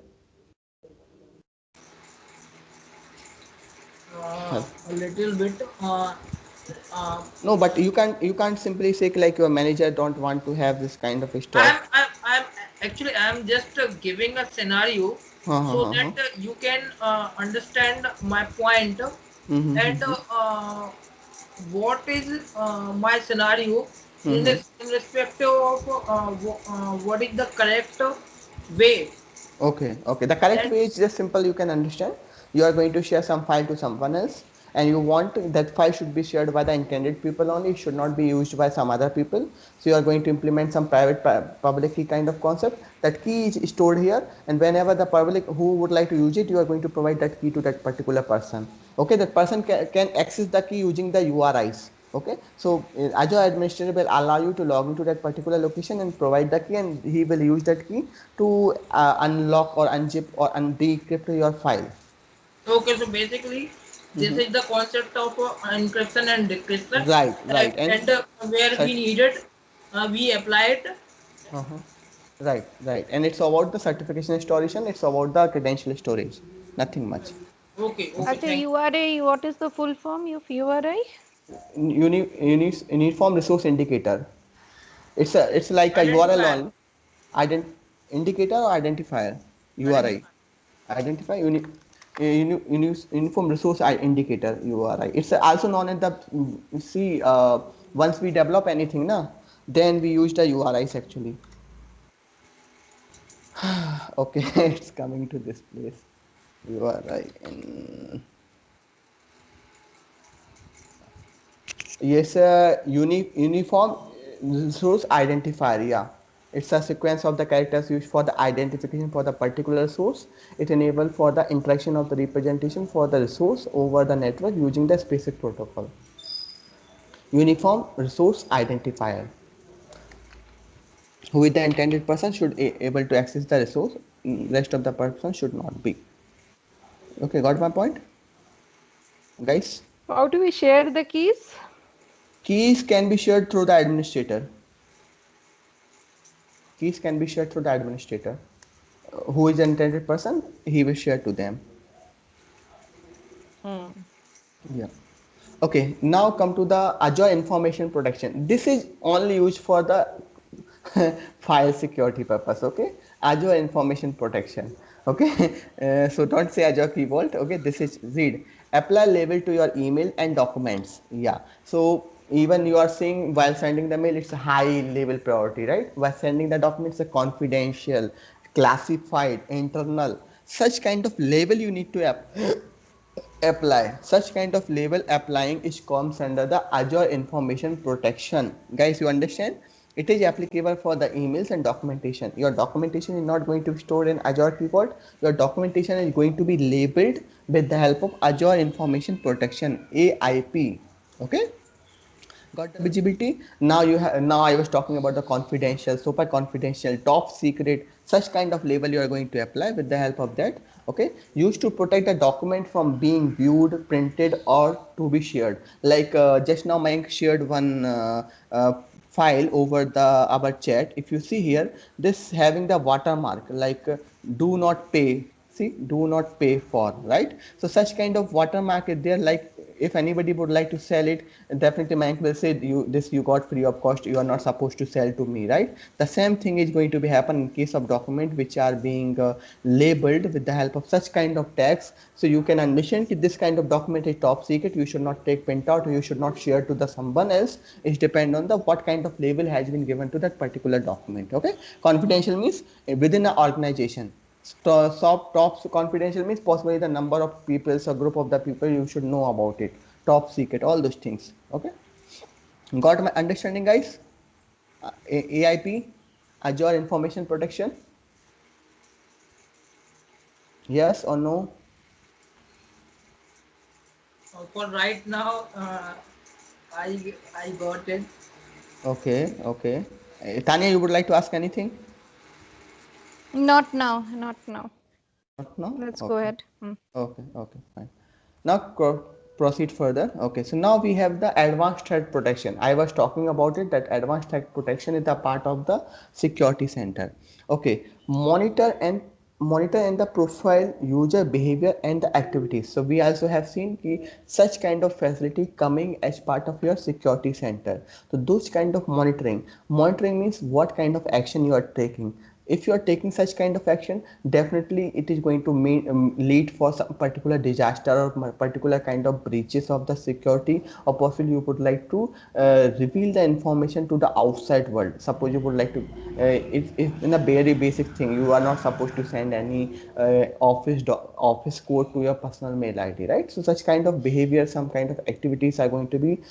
A little bit. No, but you can't simply say like your manager don't want to have this kind of I'm, stuff. I'm, I'm actually I'm just giving a scenario so that you can understand my point, and what is my scenario in this in respect of what is the correct way. Okay, okay. The correct And way is just simple. You can understand. You are going to share some file to someone else, and you want that file should be shared by the intended people only. It should not be used by some other people. So you are going to implement some private public key kind of concept. That key is stored here, and whenever the public who would like to use it, you are going to provide that key to that particular person. Okay, that person can access the key using the URIs. Okay, so Azure administrator will allow you to log into that particular location and provide the key, and he will use that key to unlock or unzip or decrypt your file. okay, so basically, this is the concept of encryption and decryption, Right, right, and and where we cert- needed, we apply it. uh-huh. Right, right, and it's about the certification storage, and it's about the credential storage. Nothing much. Okay, okay, Acha, thank you. URI, what is the full form of URI? Uniform resource indicator. It's like a URL Identifier, only. Ident indicator or identifier. URI. identifier. Identify uniform resource indicator URI. It's also known as the see once we develop anything na, then we use the URIs actually. Okay, it's coming to this place. URI. Yes, uniform resource identifier. Yeah, it's a sequence of the characters used for the identification for the particular source. It enables for the interaction of the representation for the resource over the network using the specific protocol. Uniform resource identifier. Who is the intended person should able to access the resource. Rest of the person should not be. Okay, got my point, guys? How do we share the keys? Keys can be shared through the administrator. Keys can be shared through the administrator. Who is the intended person, he will share to them. Yeah. Okay, now come to the Azure information protection. This is only used for the file security purpose. Okay, Azure information protection. Okay, so don't say Azure Key Vault. Okay, this is read apply label to your email and documents. Yeah, so even you are saying while sending the mail, it's a high level priority, right? While sending the documents, a confidential, classified, internal, such kind of label you need to apply. Such kind of label applying is comes under the Azure information protection. Guys, you understand? It is applicable for the emails and documentation. Your documentation is not going to be stored in Azure Key Vault. Your documentation is going to be labeled with the help of Azure information protection, AIP. Okay, got the visibility. Now you have, now I was talking about the confidential, super confidential, top secret, such kind of label you are going to apply with the help of that. Okay, used to protect the document from being viewed, printed, or to be shared. Like just now Mayank shared one file over the our chat. If you see here, this having the watermark like do not pay. See, do not pay for, right? So such kind of watermark is there. Like if anybody would like to sell it, definitely Mayank will say you got free of cost, you are not supposed to sell to me, right? The same thing is going to be happen in case of document which are being labeled with the help of such kind of tags. So you can understand that this kind of document is top secret, you should not take print out, or you should not share to the someone else. It depends on the what kind of label has been given to that particular document. Okay, confidential means within an organization. Top confidential means possibly the number of people, a group of the people you should know about it. Top secret, all those things. Okay, got my understanding, guys? AIP, Azure Information Protection. Yes or no? For right now, I got it. Okay, okay. Tanya, you would like to ask anything? Not now, not now. Not now? Let's Okay. go ahead. Okay, okay, fine. Now proceed further. Okay, so now we have the advanced threat protection. I was talking about it that advanced threat protection is a part of the security center. Okay, monitor and the profile user behavior and the activities. So we also have seen such kind of facility coming as part of your security center. So those kind of monitoring means what kind of action you are taking. If you are taking such kind of action, definitely it is going to lead for some particular disaster or particular kind of breaches of the security, or possibly you would like to reveal the information to the outside world. Suppose you would like to if in a very basic thing, you are not supposed to send any office code to your personal mail ID, right? So such kind of behavior, some kind of activities are going to be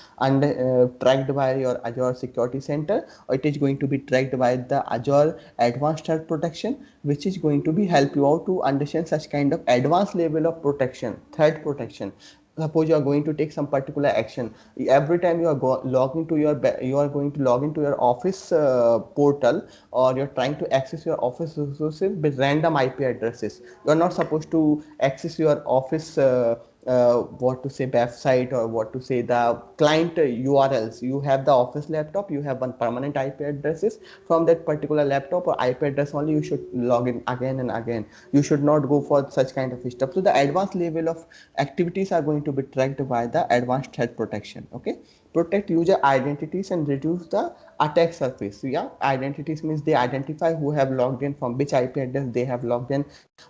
tracked by your Azure security center, or it is going to be tracked by the Azure advanced threat protection, which is going to be help you out to understand such kind of advanced level of protection, threat protection. Suppose you are going to take some particular action. Every time you are log into you are going to log into your office portal, or you're trying to access your office resources with random IP addresses. You are not supposed to access your office what to say website, or what to say the client URLs. You have the office laptop, you have one permanent IP addresses. From that particular laptop or IP address only you should log in again and again. You should not go for such kind of stuff. So the advanced level of activities are going to be tracked by the advanced threat protection. Okay, protect user identities and reduce the attack surface. So yeah, identities means they identify who have logged in, from which IP address they have logged in,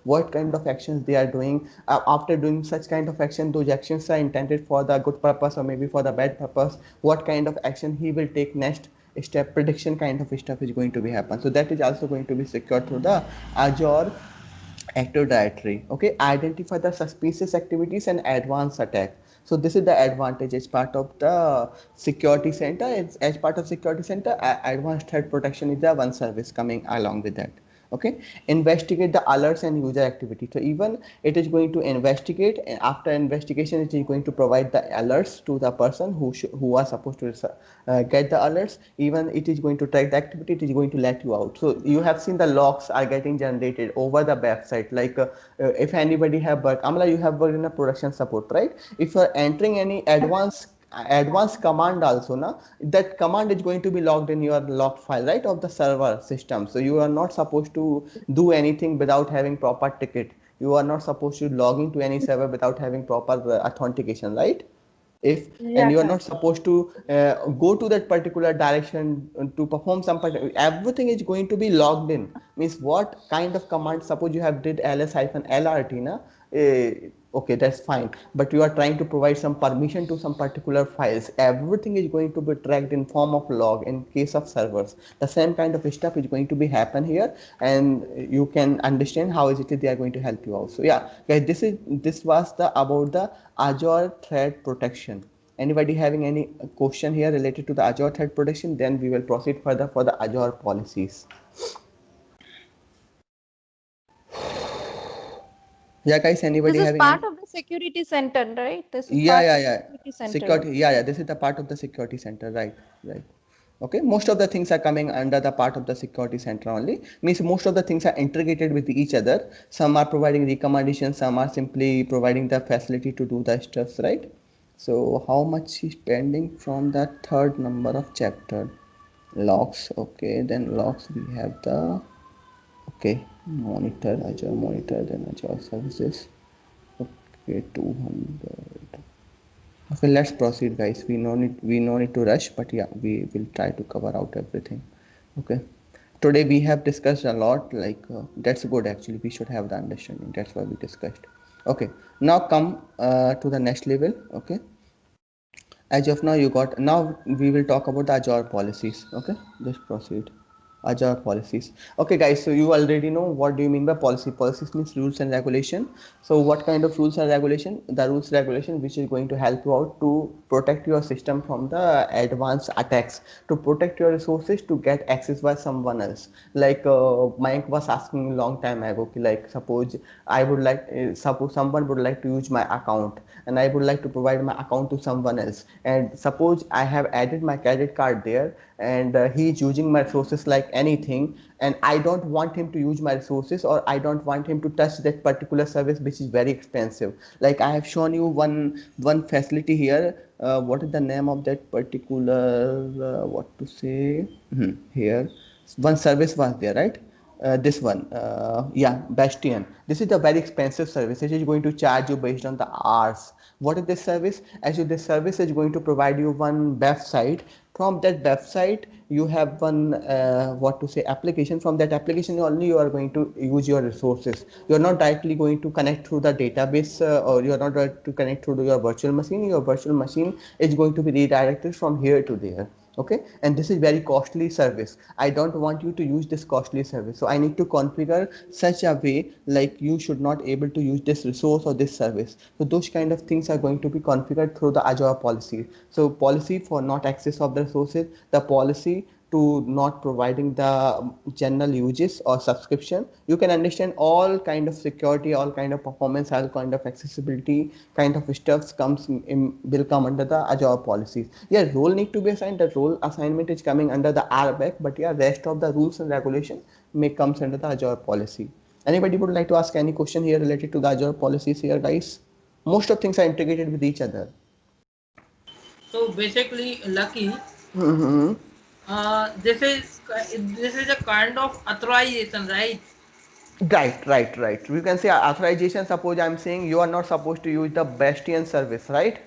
what kind of actions they are doing. After doing such kind of action, those actions are intended for the good purpose or maybe for the bad purpose. What kind of action he will take next step, prediction kind of stuff is going to be happen. So that is also going to be secured through the Azure Active Directory. Okay, identify the suspicious activities and advanced attack. So this is the advantage as part of the security center. It's as part of security center, advanced threat protection is the one service coming along with that. Okay, investigate the alerts and user activity. So even it is going to investigate, and after investigation it is going to provide the alerts to the person who are supposed to get the alerts. Even it is going to track the activity, it is going to let you out. So you have seen the logs are getting generated over the website. Like if anybody have worked, Amla, you have worked in a production support, right? If you are entering any advanced command also, na, that command is going to be logged in your log file, right, of the server system. So you are not supposed to do anything without having proper ticket. You are not supposed to log into any server without having proper authentication, right? If and you are not supposed to go to that particular direction to perform some everything is going to be logged in. Means what kind of command, suppose you have did ls-lrt na, okay, that's fine, but you are trying to provide some permission to some particular files, everything is going to be tracked in form of log. In case of servers, the same kind of stuff is going to be happen here, and you can understand how is it they are going to help you out. So yeah guys, this was the about the Azure threat protection. Anybody having any question here related to the Azure threat protection? Then we will proceed further for the Azure policies. Yeah guys, anybody This is having part any? of the security center, right? This is Yeah, part yeah, of the yeah. security center. Security, yeah, this is the part of the security center, right, right. Okay, most of the things are coming under the part of the security center only. Means most of the things are integrated with each other. Some are providing recommendations, some are simply providing the facility to do the stuff, right? So how much is pending from the third number of chapter? Logs. Okay, then logs we have the, okay, monitor, Azure monitor, then Azure services. Okay, 200. Okay, let's proceed guys. We no need to rush, but yeah, we will try to cover out everything. Okay, today we have discussed a lot, like that's good actually. We should have the understanding, that's why we discussed. Okay, now come to the next level. Okay, as of now you got, now we will talk about the Azure policies. Okay, just proceed. Azure policies. Okay guys, so you already know what do you mean by policy. Policies means rules and regulation. So what kind of rules and regulation? The rules regulation which is going to help you out to protect your system from the advanced attacks, to protect your resources to get access by someone else. Like Mike was asking long time ago, like suppose I would like suppose someone would like to use my account, and I would like to provide my account to someone else, and suppose I have added my credit card there, and he's using my resources like anything, and I don't want him to use my resources, or I don't want him to touch that particular service which is very expensive. Like I have shown you one facility here. What is the name of that particular, what to say, here one service was there, right? This one, yeah, Bastion. This is a very expensive service. It is going to charge you based on the hours. What is this service? Actually, this service is going to provide you one website. From that website, you have one, what to say, application. From that application only, you are going to use your resources. You are not directly going to connect through the database, or you are not going to connect through your virtual machine. Your virtual machine is going to be redirected from here to there. Okay, and this is very costly service. I don't want you to use this costly service, so I need to configure such a way like you should not able to use this resource or this service. So those kind of things are going to be configured through the Azure policy. So policy for not access of the resources, the policy to not providing the general uses or subscription. You can understand all kind of security, all kind of performance, all kind of accessibility kind of stuff comes in, will come under the Azure policies. Yeah, role need to be assigned. The role assignment is coming under the RBAC, but yeah, rest of the rules and regulation may comes under the Azure policy. Anybody would like to ask any question here related to the Azure policies here, guys? Most of things are integrated with each other. So basically, Lucky, Mm-hmm. this is a kind of authorization, right? Right. You can say authorization. Suppose I'm saying you are not supposed to use the Bastion service, right?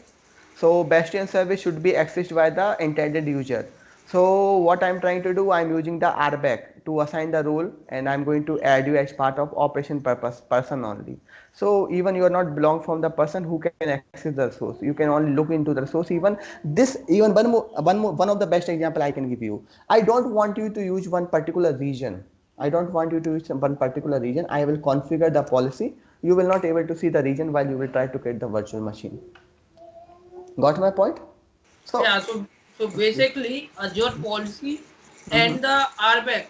So Bastion service should be accessed by the intended user. So what I'm trying to do, I'm using the RBAC to assign the role, and I'm going to add you as part of operation purpose person only. So even you are not belong from the person who can access the resource. You can only look into the resource. Even this, even one of the best example I can give you. I don't want you to use one particular region. I don't want you to use one particular region. I will configure the policy. You will not able to see the region while you will try to create the virtual machine. Got my point? So, Yeah. So basically, Azure policy and the RBAC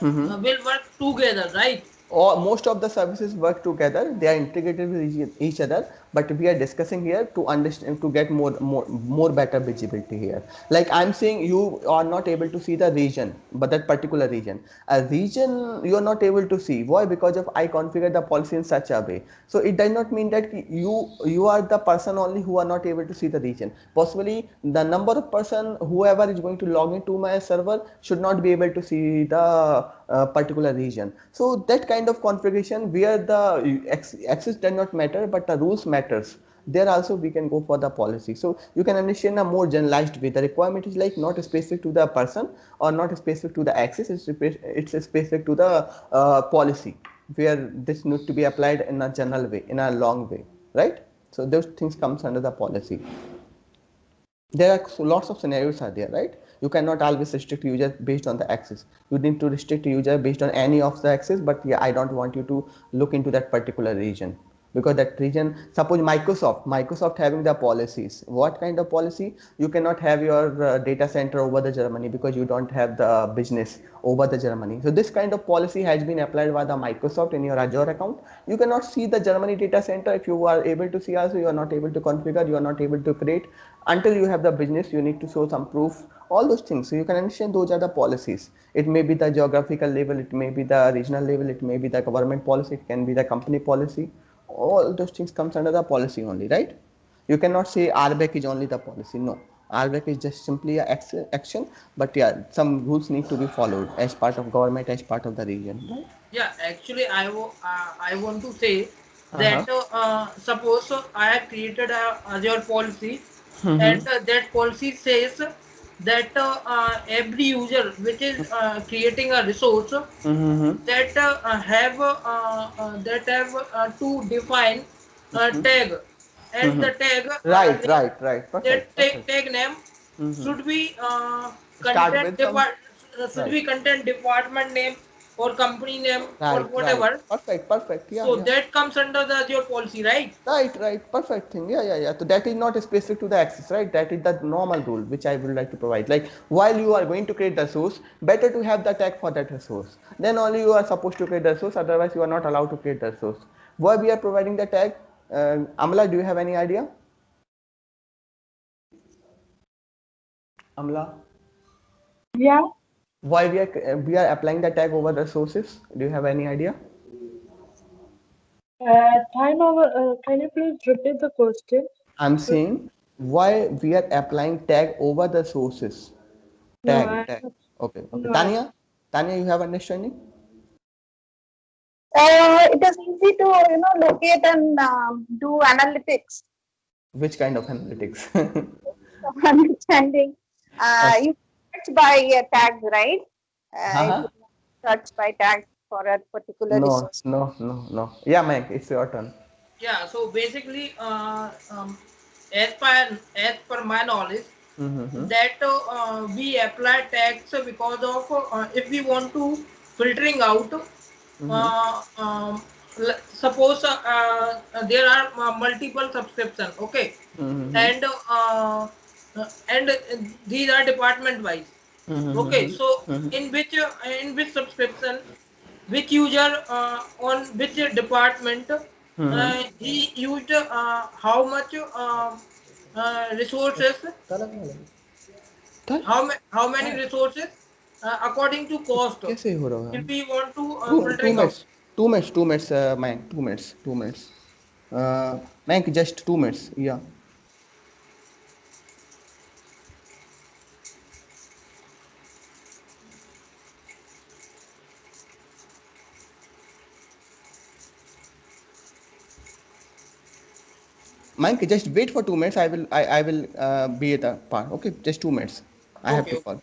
will work together, right? or most of the services work together. They are integrated with each other, but we are discussing here to understand, to get more better visibility here. Like I'm saying, you are not able to see the region, but that particular region, a region you are not able to see. Why? Because of I configured the policy in such a way. So it does not mean that you are the person only who are not able to see the region. Possibly the number of person whoever is going to log into my server should not be able to see the particular region. So that kind of configuration where the access does not matter, but the rules matters. There also we can go for the policy. So you can understand a more generalized way. The requirement is like not specific to the person or not specific to the access. It's specific to the policy where this needs to be applied in a general way, in a long way, right? So those things comes under the policy. There are lots of scenarios are there, right? You cannot always restrict user based on the access. You need to restrict user based on any of the access, but yeah, I don't want you to look into that particular region, because that region, suppose Microsoft having the policies. What kind of policy? You cannot have your data center over the Germany because you don't have the business over the Germany. So this kind of policy has been applied by the Microsoft in your Azure account. You cannot see the Germany data center. If you are able to see also, you are not able to configure, you are not able to create. Until you have the business, you need to show some proof, all those things. So you can understand those are the policies. It may be the geographical level, it may be the regional level, it may be the government policy, it can be the company policy. All those things comes under the policy only, right? You cannot say RBAC is only the policy. No, RBAC is just simply a action, but yeah, some rules need to be followed as part of government, as part of the region, right? Yeah. Actually, I want to say Uh-huh. that suppose I have created a Azure policy, Mm-hmm. and that policy says that every user which is creating a resource Mm-hmm. that have to define a tag, and Mm-hmm. the tag Right. that Perfect, perfect. tag name Mm-hmm. should be Start with some, right. content department name or company name or Right. whatever. Perfect. Yeah, So yeah. that comes under the your policy, right? Right. Perfect thing. Yeah. So that is not specific to the access, right? That is the normal rule which I would like to provide. Like while you are going to create the source, better to have the tag for that resource. Then only you are supposed to create the source. Otherwise, you are not allowed to create the source. Why we are providing the tag? Amla, do you have any idea? Amla. Yeah. Why we are applying the tag over the sources? Do you have any idea? Time over. Can you please repeat the question? I'm saying why we are applying tag over the sources. No, Tag. Okay, okay. no. Tanya, you have understanding? It is easy to locate and do analytics. Which kind of analytics? Understanding. Okay. You search by tags, right? If Haha. you search by tags for a particular No, resource. no, no, no. Yeah, Mike, it's your turn. Yeah, so basically, as per my knowledge, Mm-hmm. that we apply tags because of if we want to filtering out. Mm-hmm. Suppose there are multiple subscription, okay, Mm-hmm. and these are department wise. Okay, Mm-hmm. so Mm-hmm. in which subscription, which user on which department Mm-hmm. he used how much resources, Tal? how many resources according to cost. कैसे हो रहा है? If we want to Two filtering out. minutes. 2 minutes. 2 minutes, Mike. 2 minutes. 2 minutes. Mike, just 2 minutes. Yeah. Mike, just wait for 2 minutes. I will be at the part. Okay, just 2 minutes. I have Okay, to okay. call.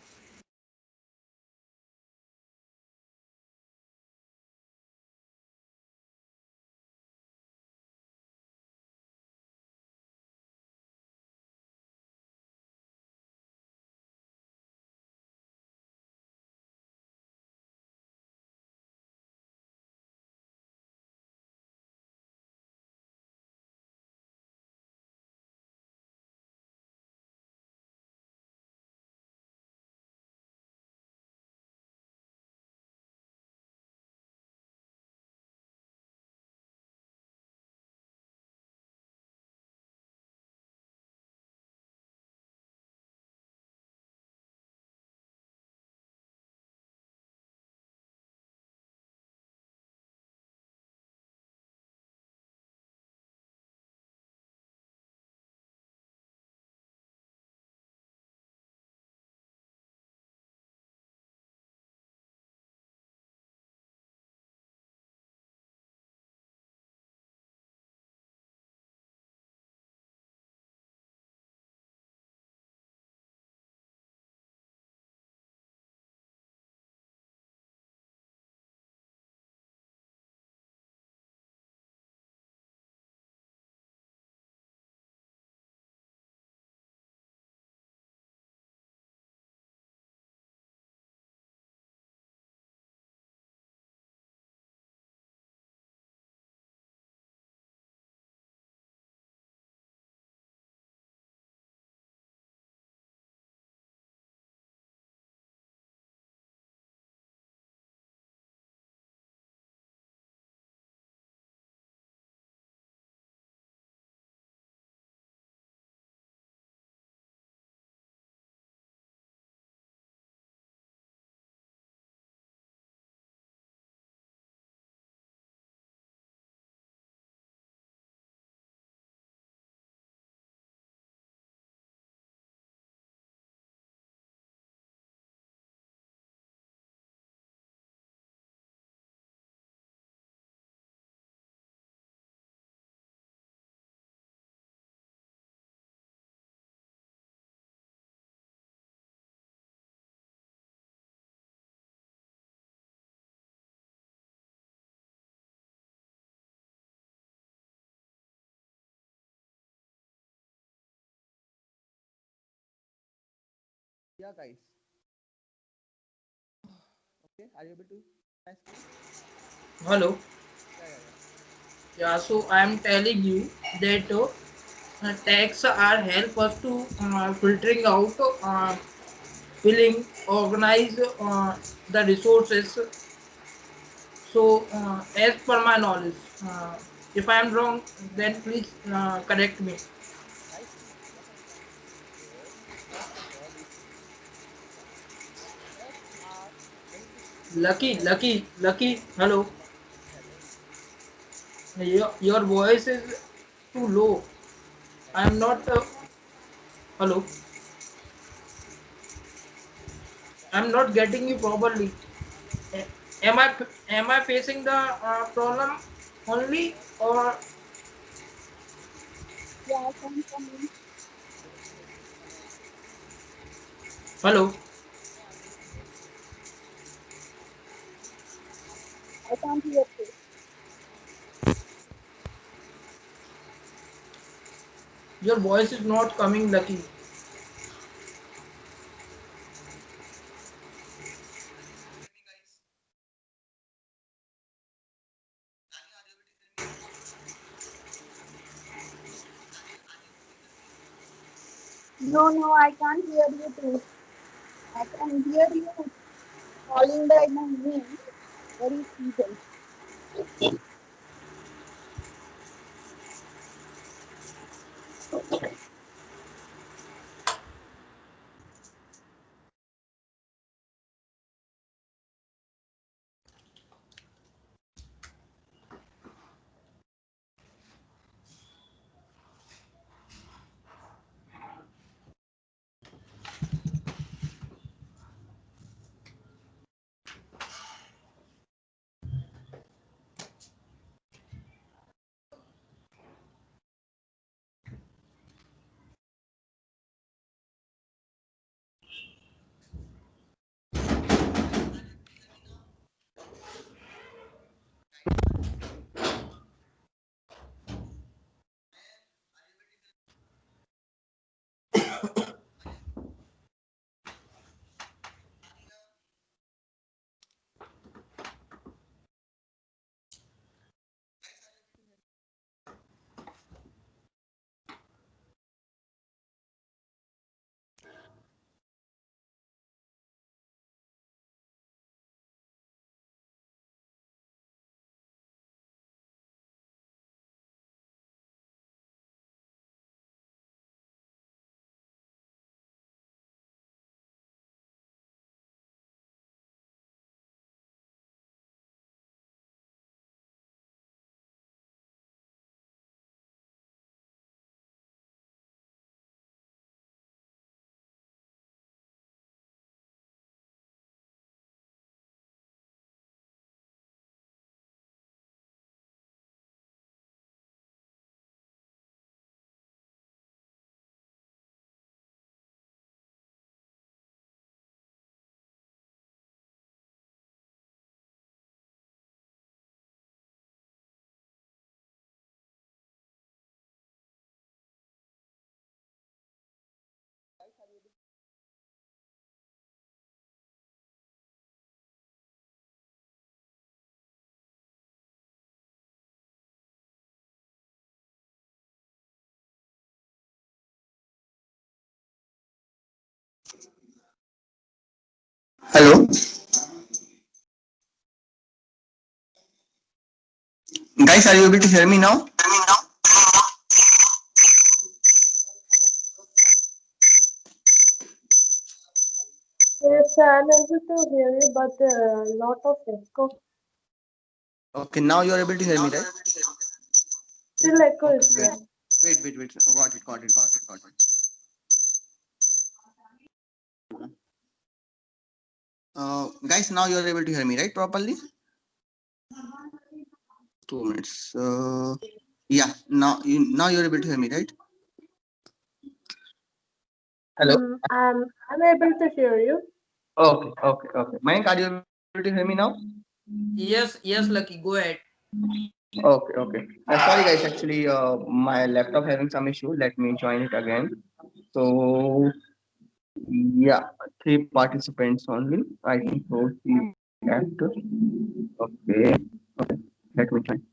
Yeah, guys. Okay, are you able to see my screen? Hello. Yeah, yeah, yeah. Yeah, so I am telling you that tags are help us to filtering out, filling, organize the resources. So, as per my knowledge, if I am wrong, then please correct me. Guys, what I'm trying to say here, first of all, if Lucky. Hello. Your voice is too low. I'm not. Hello. I'm not getting you properly. A- Am I facing the problem only or Yeah, I can come in. hello? I can't hear you. Your voice is not coming, Lucky. No, no, I can't hear you too. I can hear you calling by my name. Very feeble. Hello, guys, are you able to hear me now? Yes, I'm able to hear you, but lot of echo. Okay, now you are able to hear me, right? Still echo Okay, is wait, there. wait. Got it. Guys, now you are able to hear me, right? Properly? 2 minutes. Yeah, now you're able to hear me, right? Hello. I'm able to hear you. Okay. Mayank, are you able to hear me now? Yes, Lucky. Go ahead. Okay. Sorry, guys. Actually, my laptop having some issue. Let me join it again. So, yeah, 3 participants only. I think so. He left. Okay. Let me join.